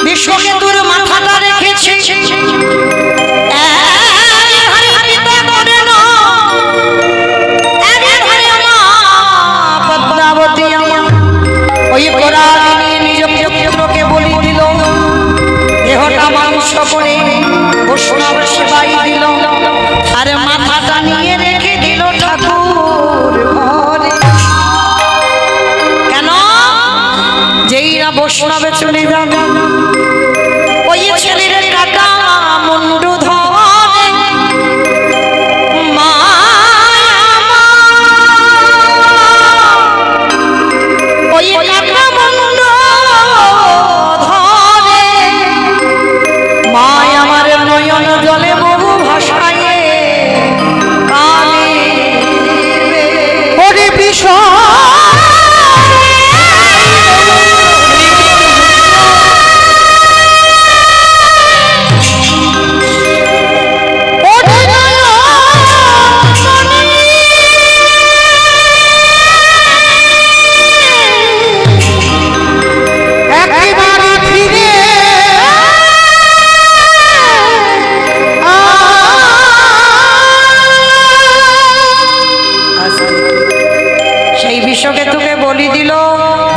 [SPEAKER 1] বিশ্বকেতুর মাথাটা রেখেছে। পদ্মাবতী ওই গোড়ালিনী নিজ পুত্রকে বলি দিল, দেহটা মাংস করে বৈষ্ণব সেবাই দিল, আর মাথাটা নিয়ে রেখে দিল ঠাকুর ঘরে। বৈষ্ণবে চলে যাবে ওই ছেলের কাটা মুন্ডু ধরে ওই কাটা মুন্ডু ধরে মায় আমার নয়ন জলে বহু ভাষায় কালে ওরে বিষয়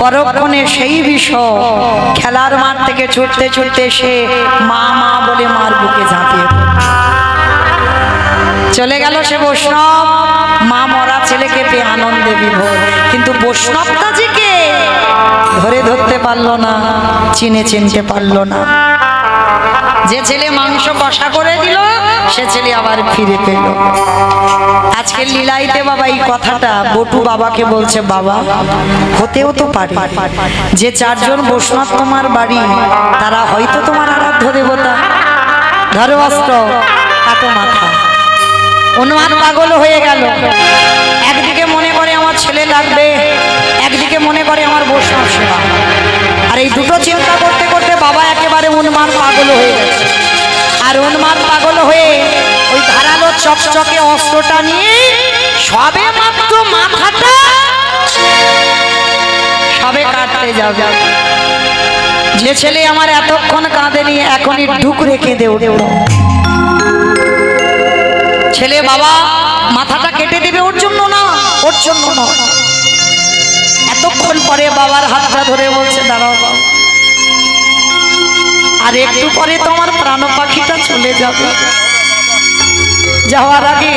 [SPEAKER 1] পরক্ষণে সেই বিষ খেলার মাঠ থেকে ছুটতে ছুটতে সে মা মা বলে মার বুকে ঝাঁপিয়ে চলে গেল সে বৈষ্ণব মা মরা ছেলেকে পেয়ে আনন্দে বিভোর কিন্তু বৈষ্ণবটাজিকে ধরতে পারলো না চিনতে পারলো না যে ছেলে মাংস কষা করে দিল সে ছেলে আবার ফিরে পেল আজকে লীলাইতে বাবা এই কথাটা বটু বাবাকে বলছে বাবা হতেও তো পারে যে চারজন বৈষ্ণব তোমার বাড়ি তারা হয়তো তোমার আরাধ্য দেবতা ধরো অস্ত্র কাটো মাথা অনুমান পাগল হয়ে গেল একদিকে মনে করে আমার ছেলে লাগবে একদিকে মনে করে আমার বৈষ্ণব সেবা আর এই দুটো চিন্তা করতে করতে বাবা একেবারে উন্মাদ পাগল হয়ে গেছে আর উন্মাদ পাগল হয়ে ওই ধারালো চকচকে অস্ত্রটা নিয়ে সবে মাত্র মাথাটা সবে কাটতে যাবে যে ছেলে আমার এতক্ষণ কাঁদেনি এখনই ঢুকরে কেঁদে উঠে ছেলে বাবা মাথাটা কেটে দেবে ওর জন্য না ওর জন্য না এতক্ষণ পরে বাবার হাতটা ধরে বলছে দাঁড়াও বাবা আর একটু পরে তোমার প্রাণ পাখিটা চলে যাবে যাওয়ার আগে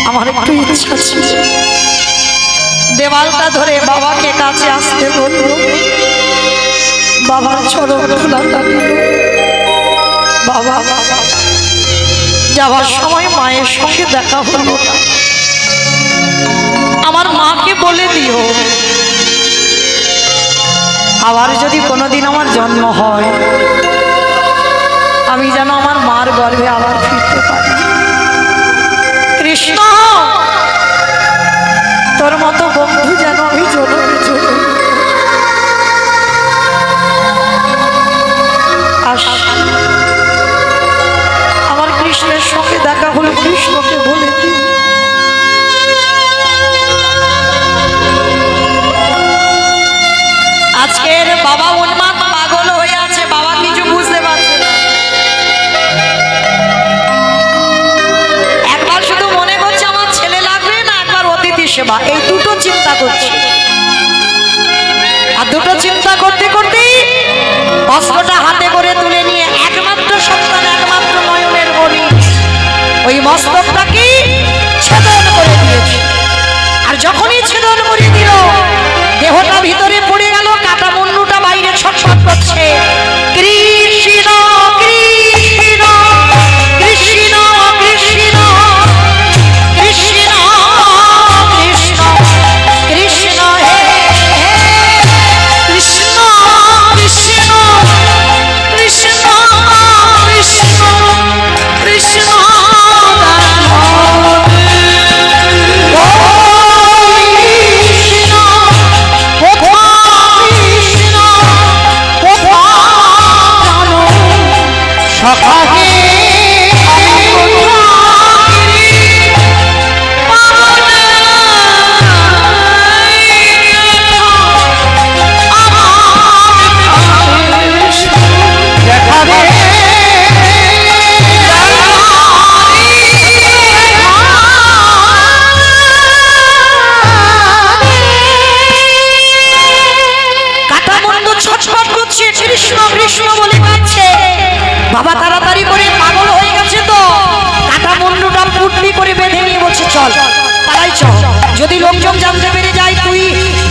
[SPEAKER 1] আমার একটু ইচ্ছা ছিল দেওয়ালটা ধরে বাবাকে কাছে আসতে বলল বাবার চরণ ধুলাটা দিল বাবা যাওয়ার সময় মায়ের সঙ্গে দেখা হলো না আমার মাকে বলে দিও আবার যদি কোনোদিন আমার জন্ম হয় আমি যেন আমার মার গর্ভে আবার ফিরতে পারি কৃষ্ণ তোর মতো বন্ধু যেন আমি জন্মে জন্মে আমার কৃষ্ণের সঙ্গে দেখা হলো কৃষ্ণকে বলে দিই আজকের বাবা উন্মাদ পাগল হয়ে আছে বাবা কিছু বুঝতে পারছে না একবার শুধু মনে করছে আমার ছেলে লাগবে না একবার অতিথি সেবা এই দুটো চিন্তা করছে আর দুটো চিন্তা করতে করতে অস্ত্রটা হাতে করে তুলে নিয়ে একমাত্র সন্তান একমাত্র নয়নের মণি ওই মস্তকটাকে ছেদন করে দিয়েছে আর যখনই ছেদন করে দিল দেহটা ভিতরে পড়ে গেল কাটা মুন্ডুটা বাইরে ছটফট করছে কৃষ্ণ কৃষ্ণ কৃষ্ণ কৃষ্ণ কৃষ্ণ কৃষ্ণ কৃষ্ণ হে কৃষ্ণ কৃষ্ণ কৃষ্ণ কৃষ্ণ কৃষ্ণ বাবা তাড়াতাড়ি করে পাগল হয়ে গেছে তো কাটা মুন্ডুটা পুটলি করে বেঁধে নিয়ে বলছে চল তারাই চল যদি লোকজন জানতে পেরে যায়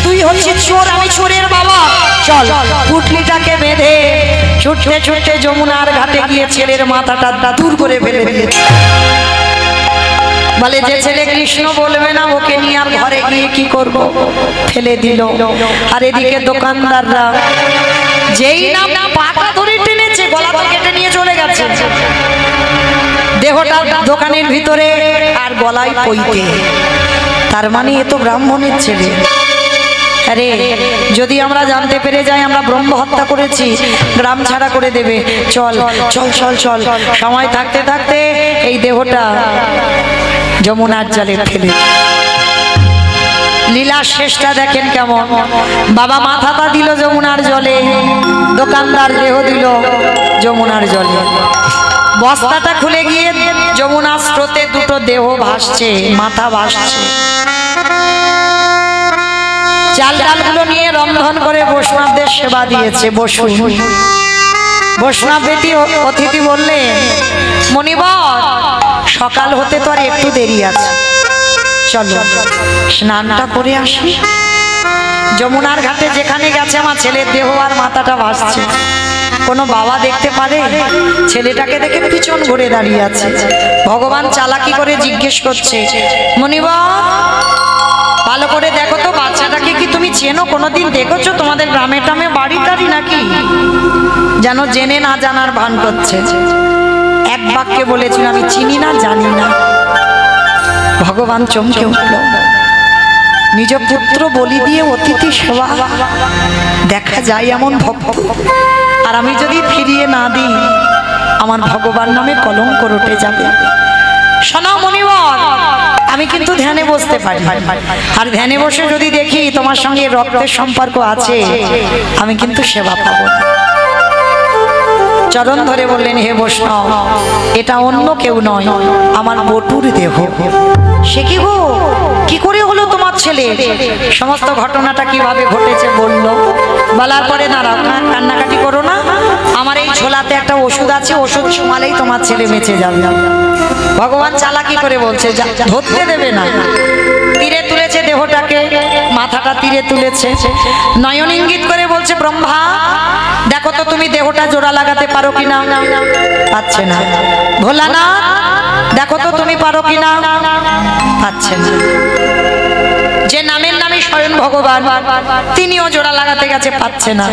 [SPEAKER 1] তুই হচ্ছে চোর, আমি চোরের বাবা। চল পুটলিটাকে বেঁধে ছুটতে ছুটতে যমুনার ঘাটে গিয়ে ছেলের মাথাটা দূর করে ফেলে দিয়েছে। বলে যে ছেলে কৃষ্ণ বলবে না ওকে নিয়ে আর ঘরে গিয়ে কি করব, ফেলে দিল। আর এদিকে দোকানদাররা যেই নাম পাটা ধরে টেনেছে গলা তো কেটে নিয়ে চলে গেছে, দেহটা দোকানের ভিতরে আর গলায় পইতে। তার মানে এ তো ব্রাহ্মণের ছেলে। আরে যদি আমরা জানতে পেরে যাই আমরা ব্রহ্ম হত্যা করেছি, গ্রাম ছাড়া করে দেবে। চল চল চল চল, সময় থাকতে থাকতে এই দেহটা যমুনার জলে ফেলে। লীলার শেষটা দেখেন কেমন। বাবা মাথাটা দিল যমুনার জলে, দোকানদার দেহ দিল যমুনার জলে। বস্তাটা খুলে গিয়ে যমুনার স্রোতে দুটো দেহ ভাসছে, মাথা ভাসছে। চাল ডালগুলো নিয়ে রন্ধন করে বৈষ্ণবদের সেবা দিয়েছে। বসুন। বৈষ্ণব অতিথি বললেন, মণিবর সকাল হতে তো আর একটু দেরি আছে, চলো স্নানটা করে আসি। যমুনার ঘাটে যেখানে গেছে আমার ছেলের দেহ আর মাথাটা ভাসছে, কোনো বাবা দেখতে পারে? ছেলেটাকে দেখে পিছন ঘুরে দাঁড়িয়ে আছে। ভগবান চালাকি করে জিজ্ঞেস করছে, মণিবর ভালো করে দেখো তো বাচ্চাটাকে কি তুমি চেনো? কোনোদিন দেখেছো? তোমাদের গ্রামে টামে বাড়ি টাড়ি নাকি? যেন জেনে না জানার ভান করছে। এক বাক্যে বলেছিল, আমি চিনি না, জানি না। ভগবান চমকে উঠল। নিজ পুত্র বলি দিয়ে অতিথি সেবা দেখা যায় এমন ভক্ত, আর আমি যদি ফিরিয়ে না দিই আমার ভগবান নামে কলঙ্ক রটে যাবে। শোনো মণিবর, আমি কিন্তু ধ্যানে বসতে পারি, আর ধ্যানে বসে যদি দেখি তোমার সঙ্গে রক্তের সম্পর্ক আছে, আমি কিন্তু সেবা পাবো। চরণ ধরে বললেন, হে বৈষ্ণব, এটা অন্য কেউ নয়, আমার বটুর দেহ। সে কি গো, কি করে হলো তোমার ছেলে? সমস্ত ঘটনাটা কিভাবে ঘটেছে বললো। বলার পরে দাঁড়াও, কান্নাকাটি করো না, আমার এই ছোলাতে একটা ওষুধ আছে, ওষুধ ছোঁয়ালেই তোমার ছেলে বেঁচে যাবে। ভগবান চালাকি করে বলছে, ধরতে দেবে না। তীরে তুলেছে দেহটাকে, মাথাটা তীরে তুলেছে, নয়ন ইঙ্গিত করে বলছে, ব্রহ্মা দেখো তো তুমি দেহটা জোড়া লাগাতে পারো কিনা। পাচ্ছে না। ভোলানাথ দেখো তো তুমি পারো কিনা। পাচ্ছে না। যে নামের নামে স্বয়ং ভগবান, তিনিও জোড়া লাগাতে গেছে, পাচ্ছে না।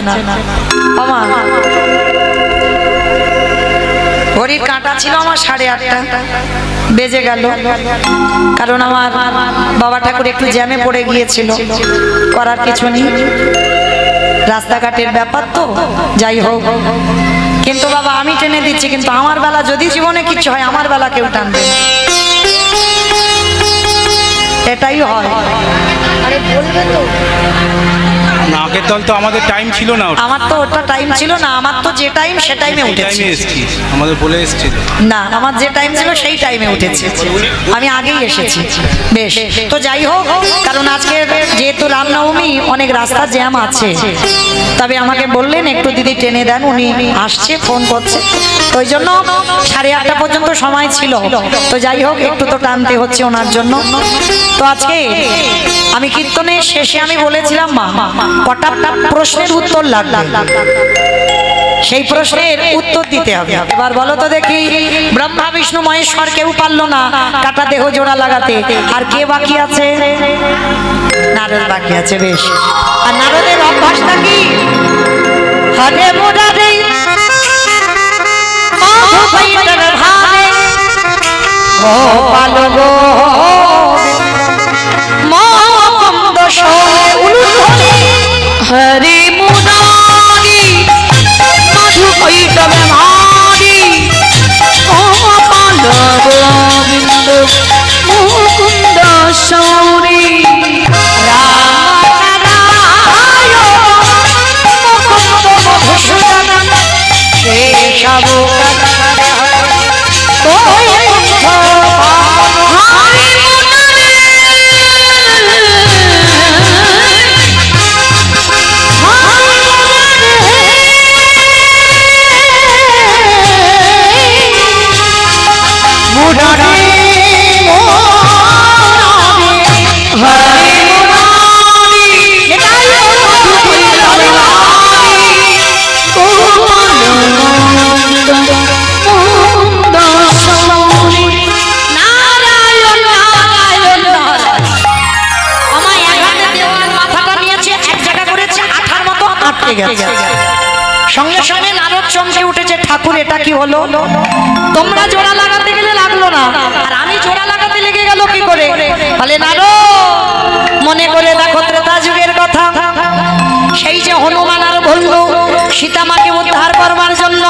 [SPEAKER 1] ঘড়ির কাঁটা ছিল আমার 8:30 বেজে গেল, কারণ আমার বাবা ঠাকুর একটু জ্যামে পড়ে গিয়েছিল। করার কিছু নেই, রাস্তাঘাটের ব্যাপার তো, যাই হোক। কিন্তু বাবা আমি টেনে দিচ্ছি, কিন্তু আমার বেলা যদি জীবনে কিছু হয় আমার বেলা কেউ টানবে না, এটাই হয়। আরে বলবে তো
[SPEAKER 3] না, আগের দল তো আমাদের টাইম ছিল না।
[SPEAKER 1] আমার তো ওটা টাইম ছিল না, আমার তো যে টাইম সে টাইমে উঠেছি।
[SPEAKER 3] আমাদের বলে এসেছিল
[SPEAKER 1] না, আমার যে টাইম ছিল সেই টাইমে উঠেছি, আমি আগেই এসেছি। বেশ, তো যাই হোক, কারণ আজকে যেহেতু রামনবমী অনেক রাস্তা জ্যাম আছে, তবে আমাকে বললেন একটু দিদি টেনে দেন, উনি আসছে, ফোন করছে, তো ওই জন্য 8:30 পর্যন্ত সময় ছিল। তো যাই হোক, একটু তো টানতে হচ্ছে ওনার জন্য। তো আজকে আমি কীর্তনের শেষে আমি বলেছিলাম মা কটা প্রশ্নের উত্তর লাগবে, সেই প্রশ্নের উত্তর দিতে হবে। এবার বলো তো দেখি, ব্রহ্মা বিষ্ণু মহেশ্বর কেউ পারলো না কাটা দেহ জোড়া লাগাতে, আর কে বাকি আছে? নারদ বাকি আছে। বেশ, আর নারদের অভ্যাসটা কি? হরে মুরারে মধুবৈতর ভাবে গোপাল গো মুকুন্দ সোয়ে উলুধ্বনি। হরে মুরারি মধুবৈতর ভাবে গোপাল গোবিন্দ মুকুন্দ সৌরি। আটকে গেছে। সঙ্গে সঙ্গে নারদ চমকে উঠেছে, ঠাকুর এটা কি হলো? তোমরা জোড়া লাগাতে গেলে লাগলো না, আর আমি জোড়া লাগাতে লেগে গেল কি করে? বলে নারদ, মনে করে দেখো ত্রেতা যুগের কথা, সেই যে হনুমান আর বলল সীতামাকে উদ্ধার করবার জন্য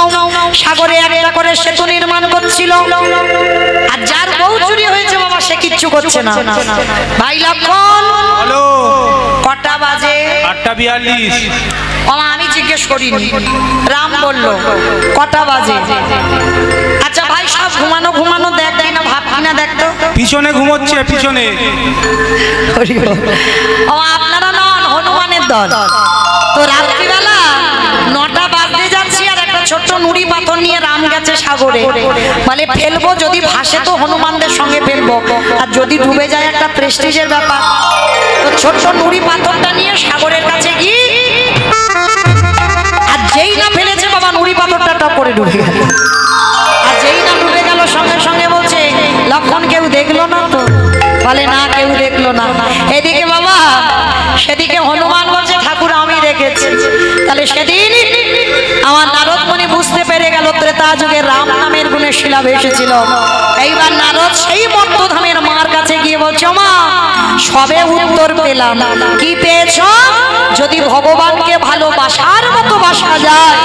[SPEAKER 1] সাগরে একটা করে সেতু নির্মাণ করছিল, আর যার বউ চুরি হয়েছে বাবা সে কিচ্ছু করছে না। ভাই লক্ষণ,
[SPEAKER 3] হ্যালো,
[SPEAKER 1] কটা বাজে?
[SPEAKER 3] 8:42।
[SPEAKER 1] বাবা আমি জিজ্ঞেস করিনি, রাম বলল কটা বাজে। আচ্ছা ভাই সব ঘুমানো ঘুমানো দেখ না, ভাব কিনা দেখতো।
[SPEAKER 3] পিছনে ঘুমোচ্ছে, পিছনে।
[SPEAKER 1] ও আপনারা নন, হনুমানের দল। তো রাত্রিবেলা 9টা বাজতে যাচ্ছি, আর একটা ছোট্ট নুড়ি পাথর নিয়ে রাম গেছে সাগরে। মানে ফেলবো, যদি ভাসে তো হনুমানদের সঙ্গে ফেলবো, আর যদি ডুবে যায় একটা প্রেস্টিজের ব্যাপার। তো ছোট্ট নুড়ি পাথরটা নিয়ে সাগরের কাছে গিয়ে, আর যেই না ফেলেছে বাবা নুড়ি পাথরটা টপ করে ডুবে গেল। আর যেই না ডুবে গেল সঙ্গে সঙ্গে বলছে লক্ষণ কেউ দেখলো না তো? বলে না কেউ দেখলো না। এদিকে বাবা সেদিকে হনুমান বলছে ঠাকুর আমি দেখেছি। তাহলে সেদিন আমার নারদ মুনি বুঝতে পেরে গেল ত্রেতা যুগে রাম নামের গুণে শিলা ভেসেছিল। এইবার নারদ সেই মর্তধামের মার কাছে গিয়ে বলছে মা সবে উত্তর পেলাম। কি পেয়েছ? যদি ভগবানকে ভালোবাসার মতো বাসা যায়,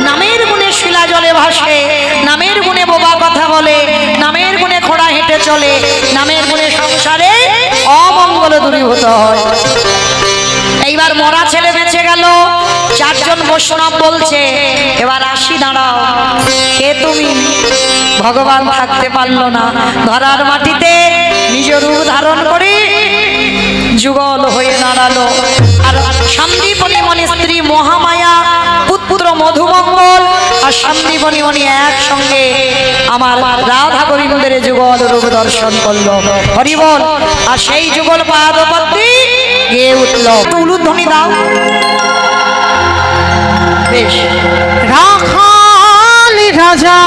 [SPEAKER 1] নামের গুণে শিলা জলে ভাসে, নামের গুণে বোবা কথা বলে, নামের গুণে খোড়া হেঁটে চলে, নামের গুণে সংসারে অমঙ্গল দূরীভূত হয়। এইবার মরা ছেলে বেঁচে গেল, 4 জন বৈষ্ণব বলছে এবার আসি দাঁড়াও, কে তুমি? ভগবান থাকতে পারলো না, ধরার মাটিতে নিজ রূপ ধারণ করে যুগল হয়ে দাঁড়ালো। আর সন্দীপনী মনি স্ত্রী মহামায়া, পুত্র মধুমঙ্গল আর সন্দীপনী মনি একসঙ্গে আমার রাধা গোবিন্দের যুগল রূপ দর্শন করলো। হরি বল। আর সেই যুগল পাদপদ্মে গেয়ে উঠল। উলুধ্বনি দাও। বেশ।
[SPEAKER 2] রাখালি রাজা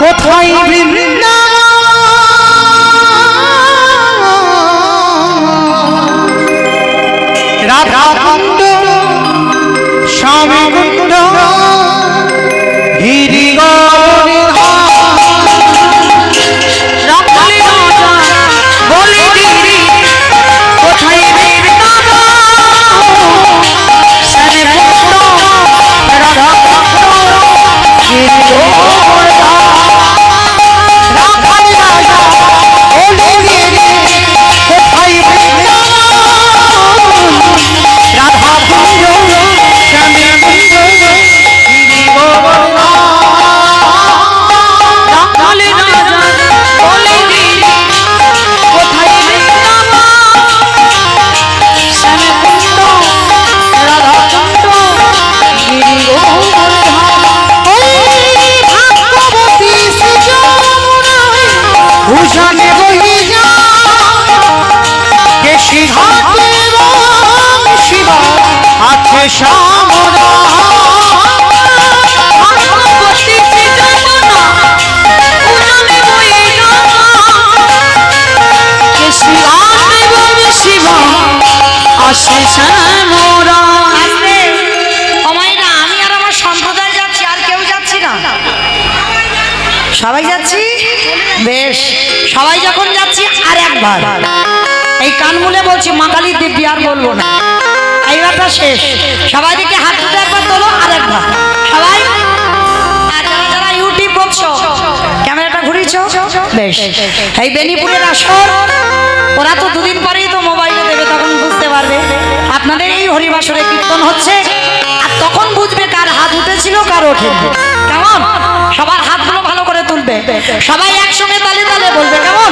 [SPEAKER 2] কোথায় রাধা কুণ্ড স্বামী কুণ্ড গিরি
[SPEAKER 1] সবাই যাচ্ছি। বেশ, সবাই যখন যাচ্ছি আর একবার এই কান মুলে বলছি মা কালী দিব্যি, আর বলবো না। এইবারটা শেষ। সবাই দিকে হাত তুলে একবার তোলো, আর একবার সবাই। আর যারা যারা ইউটিউব করছো ক্যামেরাটা ঘুরিয়েছ, বেশ। এই বেনিপুরের আসর ওরা তো 2 দিন পরেই তো মোবাইলে দেবে, তখন বুঝতে পারবে আপনাদের এই হরিবাসরে কীর্তন হচ্ছে, আর তখন বুঝবে কার হাত উঠেছিল কার ওঠেনি। কেমন? সবার হাতগুলো ভালো করে তুলবে, সবাই একসঙ্গে তালে তালে বলবে। কেমন?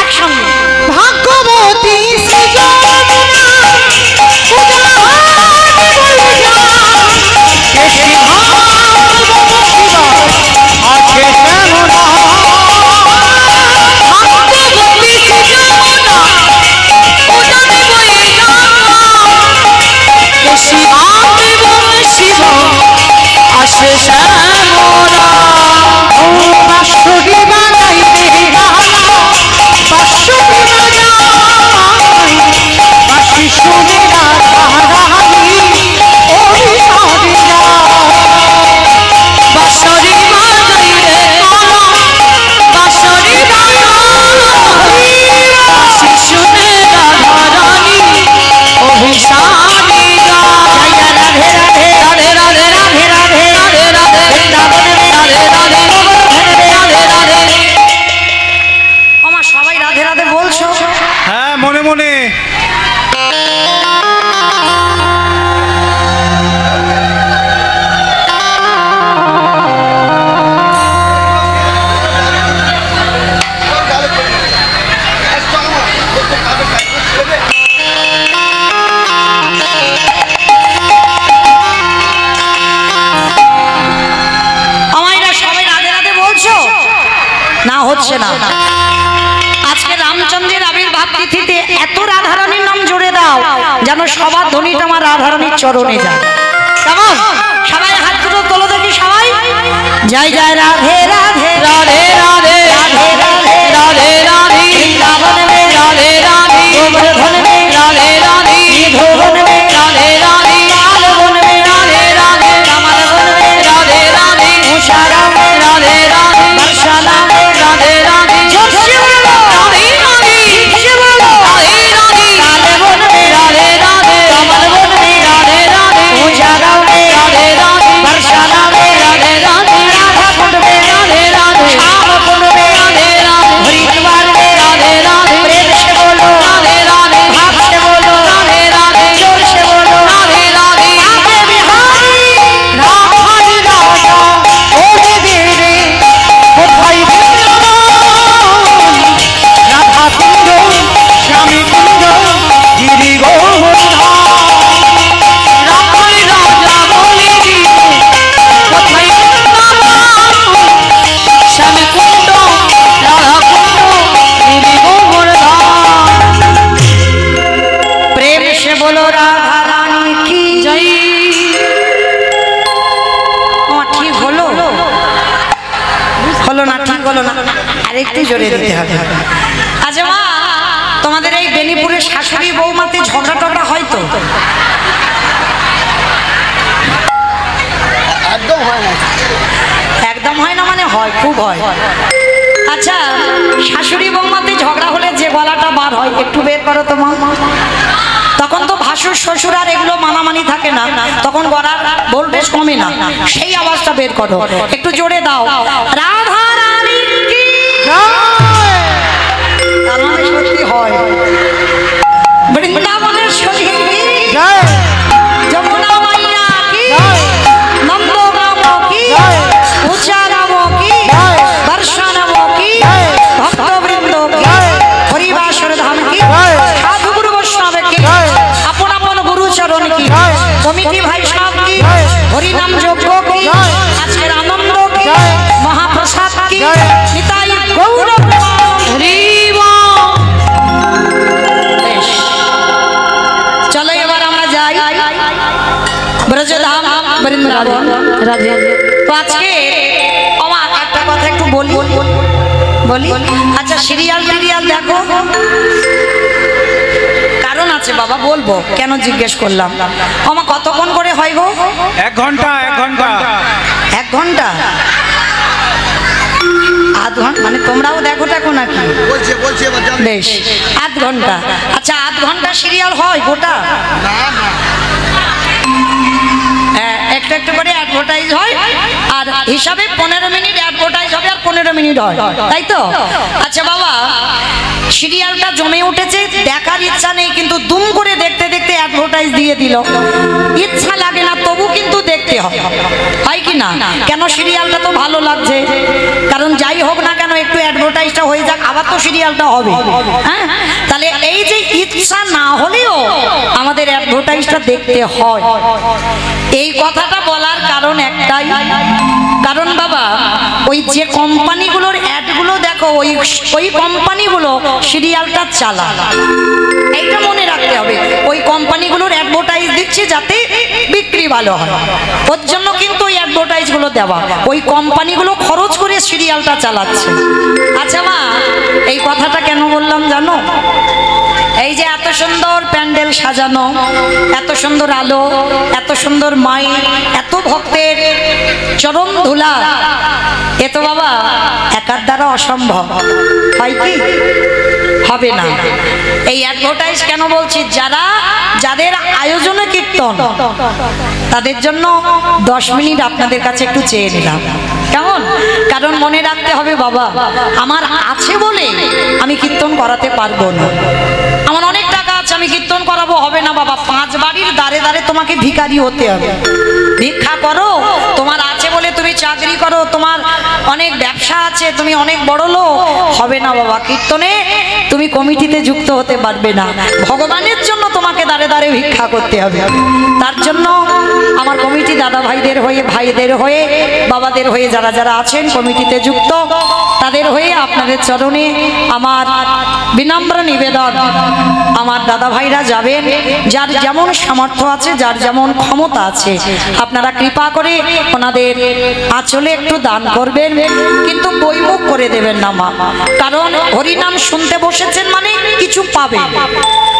[SPEAKER 1] একসঙ্গে
[SPEAKER 2] ভাগ্যবতী
[SPEAKER 1] হচ্ছে না। আজকে রামচন্দ্রের আবির্ভাব তিথিতে এত রাধারানীর নাম জুড়ে দাও যেন সবার ধ্বনিটা আমার রাধারানীর চরণে যায়। কেমন? সবাই হাত দুটো তোলো দেখি সবাই। জয় জয় রাধে রাধে রাধে রাধে রাধে রাধে রাধে রাধে বৃন্দাবন মে রাধে রাধে গোবর্ধন মে রাধে রাধে ধুবন মে রাধে রাধে লালবন মে রাধে রাধে কমলবন মে রাধে রাধে উষারাম মে রাধে রাধে বর্ষানা মে রাধে রাধে জোরসে বলো রাধে রাধে জোরসে বলো রাধে রাধে লালবন মে রাধে রাধে কমলবন মে রাধে রাধে উষারাম মে রাধে রাধে বর্ষানা মে রাধে রাধে রাধা কুंड মে রাধে রাধে শ্যাম কুंड মে রাধে রাধে হরিদ্বার মে রাধে রাধে প্रेम से बोलो राधे राधे भाव से बोलो राधे राधे जोर से बोलो राधे राधे आगे बिहारी राम हरि राजा ओरे देरे कोথায় রাধা কুंड শ্যামী কুंड গিরি গোবর্ধন রাম হরি রাজা বলে দিলে কোথায় শ্যামী কুंड রাধা কুंड গিরি গোবর্ধন। प्रेम से बोलो राधा रानी की जय। ঠিক হলো হলো না? ঠিক হলো না? আরেকটু জোরে দিতে হবে। আচ্ছা মা, তোমাদের এই বেনিপুরের শাশুড়ি বৌমাতে ঝগড়া টগড়া হয় তো?
[SPEAKER 4] একদম হয় না।
[SPEAKER 1] একদম হয় না মানে হয়, খুব হয়। আচ্ছা, শাশুড়ি বৌমাতে ঝগড়া হলে যে গলাটা বার হয় একটু বের করো তো মা। তখন তো ভাসুর শ্বশুর আর এগুলো মানামানি থাকে না, তখন গলার ভোল্টেজ কমে না, সেই আওয়াজটা বের করো, একটু জোরে দাও। রাধা রানী কি জয়। তার মানে সত্যি হয়। বৃন্দাবনের সখী কি জয়, যমুনা মাইয়া কি জয়, নন্দগ্রাম কি জয়, উচারাম কি জয়, বর্ষানাম কি জয়, ভক্তবৃন্দ কি জয়, হরিবাসর ধাম কি জয়, সাধু গুরু বৈষ্ণব কি জয়, আপন আপন গুরুচরণ কি জয়, কমিটি ভাই সাহেব কি জয়, হরিনাম যজ্ঞ কি জয়, আজকের আনন্দ কি জয়, মহাপ্রসাদ কি জয়, নিতাই গৌর হরি বল। বেশ, চলো এবার আমরা যাই ব্রজধাম বৃন্দাবন। তো আজকে আমার একটা কথা একটু বলি বলি। আচ্ছা, সিরিয়াল দেখো? কারণ আছে বাবা, বলবো কেন জিজ্ঞেস করলাম। আমার কতক্ষণ করে হয় গো?
[SPEAKER 3] 1 ঘন্টা 1 ঘন্টা
[SPEAKER 1] 1 ঘন্টা আধ ঘন্টা, মানে তোমরাও দেখো নাকি?
[SPEAKER 4] বলছে বলছে এবার যাবে।
[SPEAKER 1] বেশ, আধ ঘন্টা। আচ্ছা, আধ ঘন্টা সিরিয়াল হয় গোটা?
[SPEAKER 4] না না,
[SPEAKER 1] একটু একটু করে অ্যাডভার্টাইজ হয়, আর হিসাবে 15 মিনিট অ্যাডভার্টাইজ হবে আর 15 মিনিট হয়, তাই তো? আচ্ছা বাবা, সিরিয়ালটা জমে উঠেছে, দেখার ইচ্ছা নেই, কিন্তু দুম করে দেখতে দেখতে অ্যাডভার্টাইজ দিয়ে দিল। ইচ্ছা লাগে না, তবু কিন্তু দেখতে হয়, হয় কি না? কেন? সিরিয়ালটা তো ভালো লাগছে, কারণ যাই হোক না কেন একটু অ্যাডভার্টাইজটা হয়ে যাক, আবার তো সিরিয়ালটা হবে। হ্যাঁ, তাহলে এই যে ইচ্ছা না হলেও আমাদের অ্যাডভার্টাইজটা দেখতে হয়। এই কথাটা বলার কারণ একটাই, কারণ বাবা ওই যে কোম্পানিগুলোর অ্যাডগুলো দেখো, ওই কোম্পানিগুলো সিরিয়ালটা চালায়, এইটা মনে রাখতে হবে। ওই কোম্পানিগুলোর অ্যাডভার্টাইজ দিচ্ছে যাতে বিক্রি ভালো হয়, ওর জন্য কিন্তু ওই অ্যাডভার্টাইজগুলো দেওয়া। ওই কোম্পানিগুলো খরচ করে সিরিয়ালটা চালাচ্ছে। আচ্ছা মা, এই কথাটা কেন বললাম জানো? এই যে এত সুন্দর প্যান্ডেল সাজানো, এত সুন্দর আলো, এত সুন্দর মাইক, এত ভক্তের চরণ ধুলা, এ তো বাবা একার দ্বারা অসম্ভব, হয় কি? হবে না। এই অ্যাডভার্টাইজ কেন বলছি? যাদের আয়োজনে কীর্তন, তাদের জন্য 10 মিনিট আপনাদের কাছে একটু চেয়ে নিলাম, কেমন? কারণ মনে রাখতে হবে বাবা, আমার আছে বলে আমি কীর্তন করাতে পারবো না। আমার অনেক টাকা আছে, আমি কীর্তন করাবো, হবে না বাবা। 5 বাড়ির দ্বারে দ্বারে তোমাকে ভিখারি হতে হবে। ভিক্ষা করো, তোমার আছে বলে তুমি চাকরি করো, তোমার অনেক ব্যবসা আছে, তুমি অনেক বড় লোক, হবে না বাবা। কীর্তনে তুমি কমিটিতে যুক্ত হতে পারবে না। ভগবানের জন্য তোমাকে দাঁড়ে দাঁড়ে ভিক্ষা করতে হবে। তার জন্য আমার কমিটি দাদা ভাইদের হয়ে, ভাইদের হয়ে, বাবাদের হয়ে যারা যারা আছেন কমিটিতে যুক্ত, তাদের হয়ে আপনাদের চরণে আমার বিনম্র নিবেদন, আমার দাদা ভাইরা যাবেন, যার যেমন সামর্থ্য আছে, যার যেমন ক্ষমতা আছে, আপনারা কৃপা করে ওনাদের আঁচলে একটু দান করবেন, কিন্তু বইমুখ করে দেবেন না মা। কারণ হরিনাম শুনতে বসেছেন মানে কিছু পাবেন,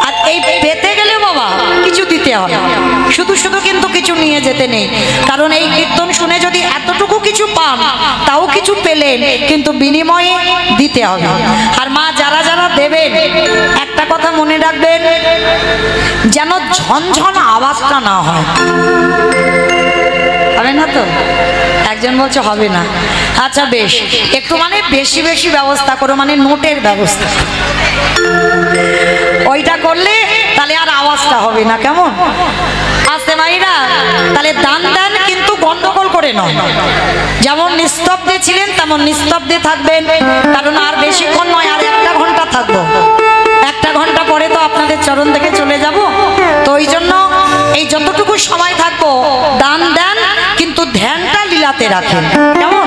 [SPEAKER 1] আর এই পেতে গেলে বাবা কিছু দিতে হবে। শুধু শুধু কিন্তু কিছু নিয়ে যেতে নেই, কারণ এই কীর্তন শুনে যদি এতটুকু কিছু পান, তাও কিছু পেলেন, কিন্তু বিনিময়ে দিতে হবে। আর মা যারা যারা দেবেন, একটা কথা মনে রাখবেন, যেন ঝনঝন আওয়াজটা না হয়। হবে না তো? একজন বলছে হবে না, আচ্ছা বেশ, একটু মানে বেশি বেশি ব্যবস্থা করো, মানে নোটের ব্যবস্থা, ওইটা করলে তাহলে আর আওয়াজটা হবে না। কেমন আসতে মাইরা? তাহলে দান দেন, কিন্তু গন্ডগোল করে নয়। যেমন নিস্তব্ধে ছিলেন তেমন নিস্তব্ধে থাকবেন, কারণ আর বেশিক্ষণ নয়, আর 1 ঘন্টা থাকবো। 1 ঘন্টা পরে তো আপনাদের চরণ থেকে চলে যাব। তো ওই জন্য এই যতটুকু সময় থাকবো দান দেন, কিন্তু ধ্যানটা লীলাতে রাখেন। কেমন?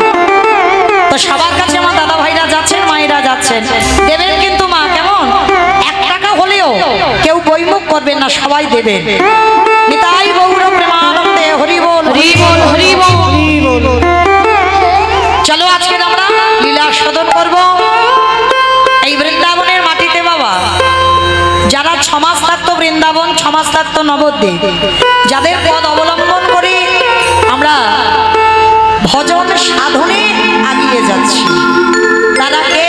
[SPEAKER 1] তো সবার কাছে আমার দাদা ভাইরা যাচ্ছেন, মায়েরা যাচ্ছেন, দেবেন কিন্তু মা। কেমন? 1 টাকা হলেও কেউ বইমুখ করবেন না, সবাই দেবেন। নিতাই গৌর প্রেমানন্দে হরি বল, হরি বল, হরি বল। চলো আজকে আমরা লীলা সদন করব এই বৃন্দাবনের মাটিতে বাবা। যারা 6 মাস থাকতো বৃন্দাবন, 6 মাস থাকতো নবদ্বীপ, যাদের পদ অবলম্বন করে আমরা ভজন সাধনে এগিয়ে যাচ্ছি, তারা কে?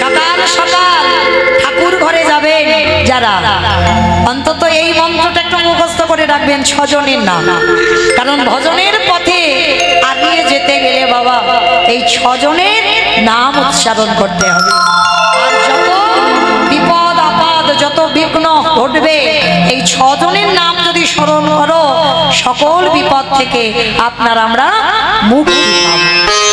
[SPEAKER 1] সকাল সকাল ঠাকুর ঘরে যাবেন যারা, অন্তত এই মন্ত্রটা একটু মুখস্থ করে রাখবেন, 6 জনের নাম। কারণ ভজনের পথে আগিয়ে যেতে গেলে বাবা এই 6 জনের নাম উচ্চারণ করতে হবে। আর যত বিপদ আপদ, যত বিঘ্ন ঘটবে, এই 6 জনের নাম যদি স্মরণ করো, সকল বিপদ থেকে আপনার আমরা মুক্তি পাবো।